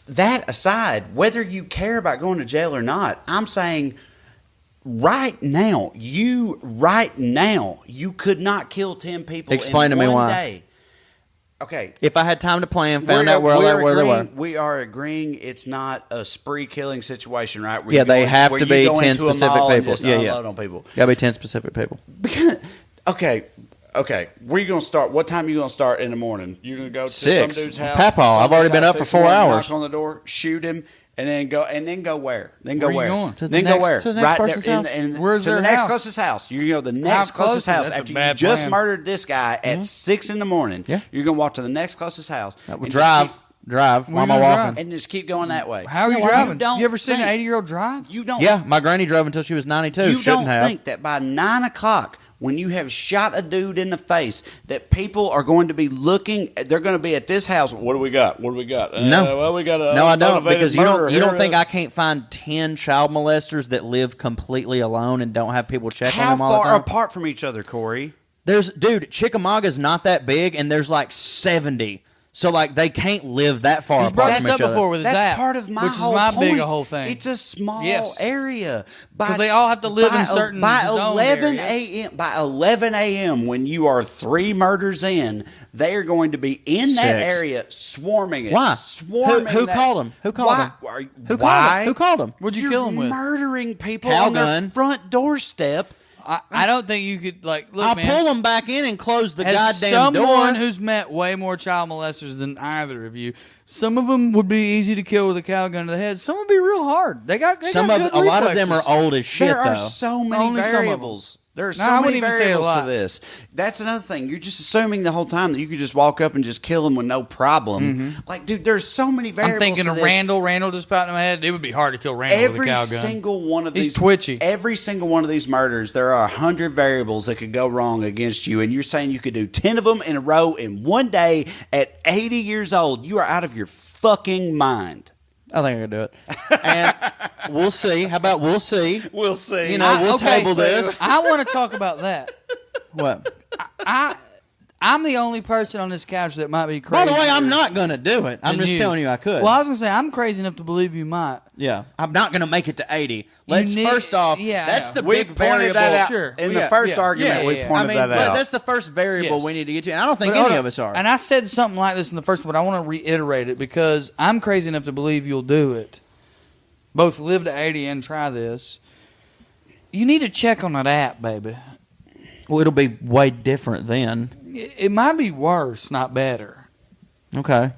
that aside, whether you care about going to jail or not, I'm saying right now, you could not kill 10 people Explain in to me one why. day. Okay. If I had time to plan, found out where they were. We are agreeing it's not a spree killing situation, right? Yeah, they have to be 10 specific people. Yeah. On people. Gotta be 10 specific people. Okay. Where you gonna start? What time are you gonna start in the morning? You're gonna go to 6. some dude's house. Papaw, I've already been up for 4 hours. Knock on the door, shoot him, and then go where? Then go Where you going? To the Then next- go where? to the next person's there, house. Where's to their the next house? closest house. You're gonna go to the next close closest is- house that's a after you bad just plan. murdered this guy at 6 in the morning. Yeah. You're gonna walk to the next closest house. That would and drive. Why am I you gonna walking? drive? and just keep going that way. How are you No, driving? don't You ever seen an think- 80-year-old drive? You don't. Yeah, my granny drove until she was 92. You Shouldn't don't have. think that by 9 o'clock, when you have shot a dude in the face, that people are going to be looking? They're going to be at this house. What do we got? What do we got? No. Well, we got a No, I don't, motivated because you murderer don't here. think I can't find 10 child molesters that live completely alone and don't have people check on How them all the far time? apart from each other, Corey? Dude, Chickamauga's not that big, and there's like 70. So, like, they can't live that far He's brought apart this from each up other. before with his That's app, part of my which is whole my point. big whole thing. It's a small Yes. area. 'Cause they all have to live in certain by zone 11 areas. a.m. By 11 a.m. when you are 3 murders in, they are going to be in that 6. area swarming it. Why? Swarming Who that- called him? Who called Why? him? Are you- Who called why? him? Who called him? What'd you You're kill him with? murdering people Cow on their gun. front doorstep. I don't think you could, like, look, I'll man. pull them back in and close the As goddamn someone door. who's met way more child molesters than either of you, some of them would be easy to kill with a cow gun to the head. Some would be real hard. They got A good lot of them are reflexes. old as shit, There are though. so many Only some of them. variables. There are No, so I many wouldn't even say a variables to lot. this. That's another thing. You're just assuming the whole time that you could just walk up and just kill them with no problem. Like, dude, there's so many variables. I'm thinking to of this. Randall just popped in my head. It would be hard to kill Randall with a Every cow gun. single one of He's these twitchy. Every single one of these murders, there are 100 variables that could go wrong against you, and you're saying you could do 10 of them in a row in one day at 80 years old. You are out of your fucking mind. I think I can do it. And we'll see. How about we'll see? We'll see. You know, we'll table this. I want to talk about that. What? I'm the only person on this couch that might be By crazy. the way, I'm not going to do it. I'm just telling you I could. Well, I was going to say, I'm crazy enough to believe you might. Yeah. I'm not going to make it to 80. Let's need- first off, yeah, that's yeah. the We big pointed variable. that out Sure. in Yeah, the first yeah, argument. yeah, We yeah. pointed that out. That's the first variable Yes. we need to get to. And I don't think But hold any on. of us are. And I said something like this in the first one, but I want to reiterate it because I'm crazy enough to believe you'll do it. Both live to 80 and try this. You need to check on that app, baby. Well, it'll be way different then. It might be worse, not better. Okay.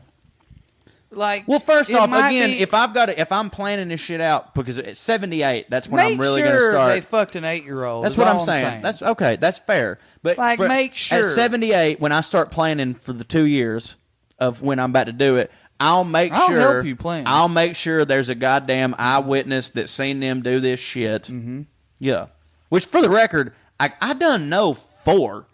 Like, Well, first it off, might again, be- if I'm planning this shit out, because at 78, that's when make I'm really going to sure start. they fucked an 8-year-old. That's is what all I'm saying. That's okay. That's fair. But Like, make sure. at 78, when I start planning for the 2 years of when I'm about to do it, I'll help you plan. I'll make sure there's a goddamn eyewitness that's seen them do this shit. Mm-hmm. Yeah. Which, for the record, I done know 4.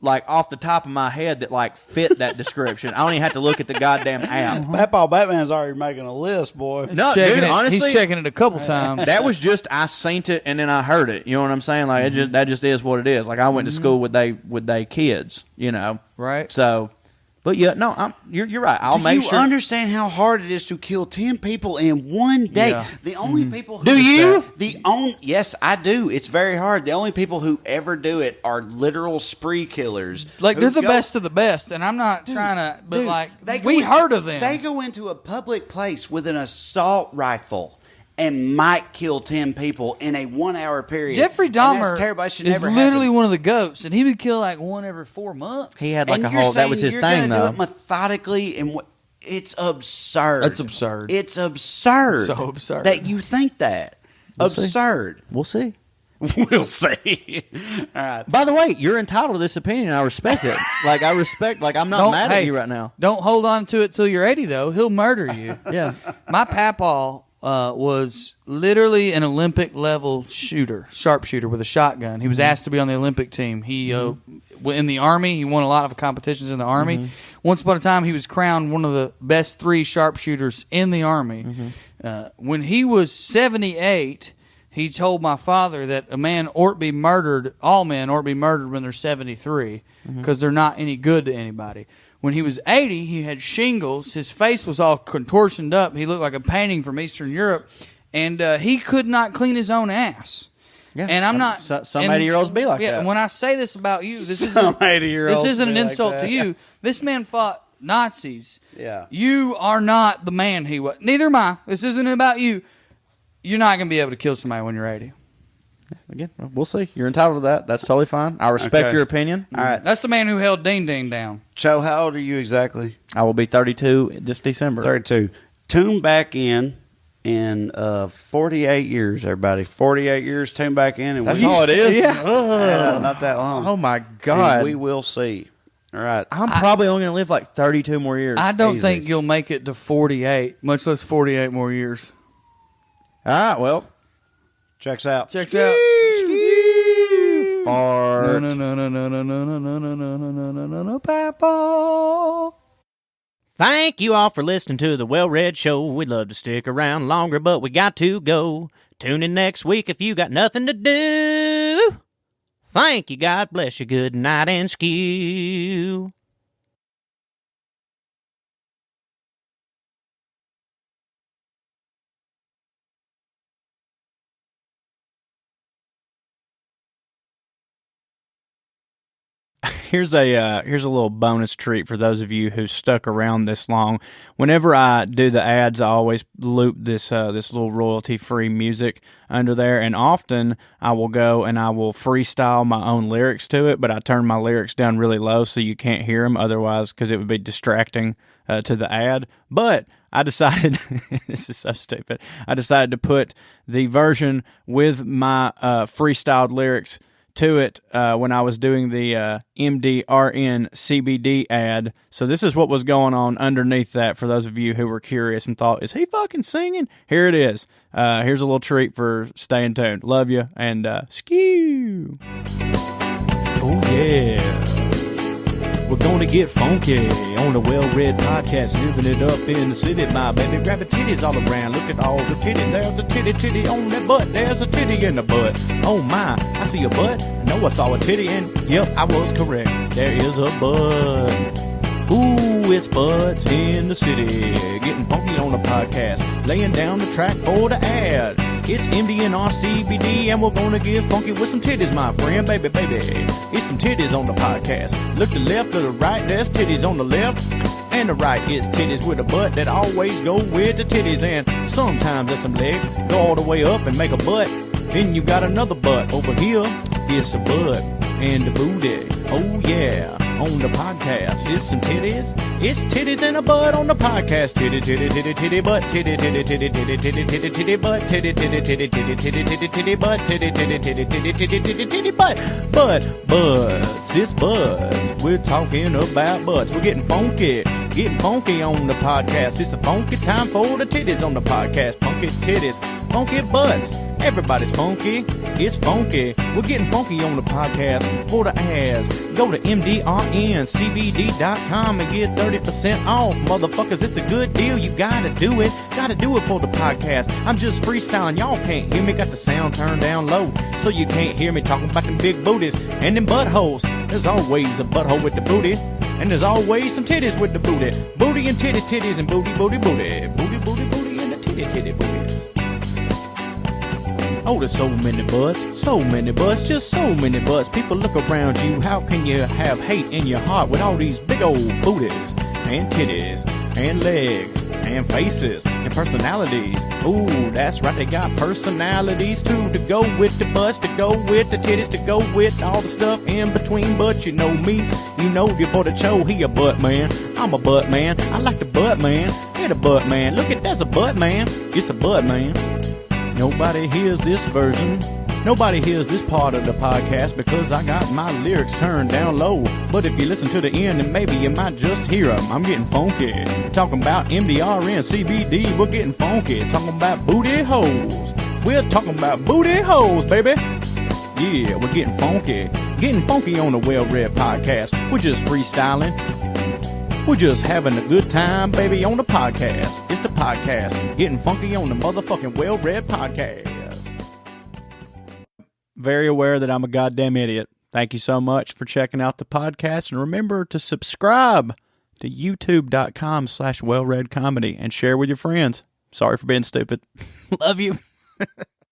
Like, off the top of my head that, like, fit that description. I don't even have to look at the goddamn app. Papaw Batman's already making a list, boy. No, checking dude, it. honestly, He's checking it a couple times. that was just, I seen it and then I heard it. You know what I'm saying? Like, that just is what it is. Like, I went to school with they kids, you know. Right. So, But yeah, no, you're right. I'll make sure. Do you understand how hard it is to kill 10 people in one day? Yeah. The only people who Do you? Yes, I do. It's very hard. The only people who ever do it are literal spree killers. Like, who they're the go- best of the best, and I'm not trying to, but Dude, like, they we go heard of them. They go into a public place with an assault rifle and might kill 10 people in a 1 hour period. Jeffrey And that's Dahmer terrible. That should is never literally happen. one of the goats, and he would kill like one every 4 months. He had like And a you're whole. That was saying his you're thing, gonna though. do it methodically, and it's absurd. That's absurd. It's absurd. So absurd. that you think that. Absurd. We'll see. We'll see. All right. By the way, you're entitled to this opinion. And I respect it. Like I respect. Like I'm not mad at you right now. Don't hold on to it till you're 80, though. He'll murder you. Yeah. My papaw was literally an Olympic level sharpshooter with a shotgun. He was asked to be on the Olympic team. He in the Army. He won a lot of competitions in the Army. Once upon a time, he was crowned one of the best 3 sharpshooters in the Army. When he was 78, he told my father that all men ought to be murdered when they're 73 because they're not any good to anybody. When he was 80, he had shingles. His face was all contortioned up. He looked like a painting from Eastern Europe, and he could not clean his own ass. Yeah. And I'm not. Some 80-year-olds be like that. And when I say this about you, this Some isn't 80-year-olds this isn't an be like insult that. to you. This man fought Nazis. Yeah. You are not the man he was. Neither am I. This isn't about you. You're not going to be able to kill somebody when you're 80. Again, we'll see. You're entitled to that. That's totally fine. I respect Okay. your opinion. All right. That's the man who held Ding Ding down. Cho, how old are you exactly? I will be 32 this December. 32. Tune back in 48 years, everybody. 48 years, tune back in. And That's all it is? Yeah. Not that long. Oh, my God. And we will see. All right. I'm probably only going to live like 32 more years. I don't Easy. think you'll make it to 48, much less 48 more years. All right, well. Checks out. Checks out. Fart. No, Papa. Thank you all for listening to the WellRED Show. We'd love to stick around longer, but we got to go. Tune in next week if you got nothing to do. Thank you. God bless you. Good night and skew. Here's a little bonus treat for those of you who stuck around this long. Whenever I do the ads, I always loop this little royalty-free music under there, and often I will go and I will freestyle my own lyrics to it, but I turn my lyrics down really low so you can't hear them otherwise because it would be distracting to the ad. But I decided, this is so stupid, I decided to put the version with my freestyled lyrics to it when I was doing the MDRN CBD ad. So this is what was going on underneath that for those of you who were curious and thought, is he fucking singing? Here it is. Here's a little treat for staying tuned. Love you, and skew. Oh, yeah. We're gonna get funky on the WellRED podcast, living it up in the city, my baby. Grabbing titties all around. Look at all the titties. There's a titty on that butt. There's a titty in the butt. Oh my, I see a butt. No, I saw a titty, and yep, I was correct. There is a butt. Ooh, it's butts in the city. Getting funky on the podcast. Laying down the track for the ad. It's MDNR CBD, and we're gonna get funky with some titties, my friend, baby. It's some titties on the podcast. Look to the left, to the right, there's titties on the left. And the right is titties with a butt that always go with the titties. And sometimes there's some legs, go all the way up and make a butt. Then you got another butt. Over here, it's a butt and a booty. Oh yeah, on the podcast, it's some titties. It's titties and a butt on the podcast. Titty, titty, titty, titty, butt. Titty, titty, titty, titty, titty, titty, titty, butt. Titty, titty, titty, titty, titty, titty, titty, butt. Titty, titty, titty, titty, titty, titty, titty, butt. Butts, it's butts. We're talking about butts. We're getting funky on the podcast. It's a funky time for the titties on the podcast. Funky titties, funky butts. Everybody's funky. It's funky. We're getting funky on the podcast for the ads. Go to MDRNCBD.com and get 30% off. Motherfuckers, it's a good deal. You gotta do it. Gotta do it for the podcast. I'm just freestyling. Y'all can't hear me. Got the sound turned down low, so you can't hear me talking about them big booties and them buttholes. There's always a butthole with the booty. And there's always some titties with the booty. Booty and titties and booty, booty, booty. Booty, booty, booty and the titty booties. Oh, there's so many butts, just so many butts. People look around you, how can you have hate in your heart with all these big old booties and titties and legs and faces and personalities? Ooh, that's right, they got personalities too, to go with the butts, to go with the titties, to go with all the stuff in between. But you know me, you know your boy the Cho, he a butt man. I'm a butt man, I like the butt man. Hit a butt man, look at that's a butt man. It's a butt man. Nobody hears this version. Nobody hears this part of the podcast because I got my lyrics turned down low. But if you listen to the end, then maybe you might just hear them. I'm getting funky. Talking about MDR and CBD, we're getting funky. Talking about booty holes. We're talking about booty holes, baby. Yeah, we're getting funky. Getting funky on the WellRED podcast. We're just freestyling. We're just having a good time, baby, on the podcast. It's the podcast. Getting funky on the motherfucking WellRED podcast. Very aware that I'm a goddamn idiot. Thank you so much for checking out the podcast. And remember to subscribe to youtube.com/WellRED comedy and share with your friends. Sorry for being stupid. Love you.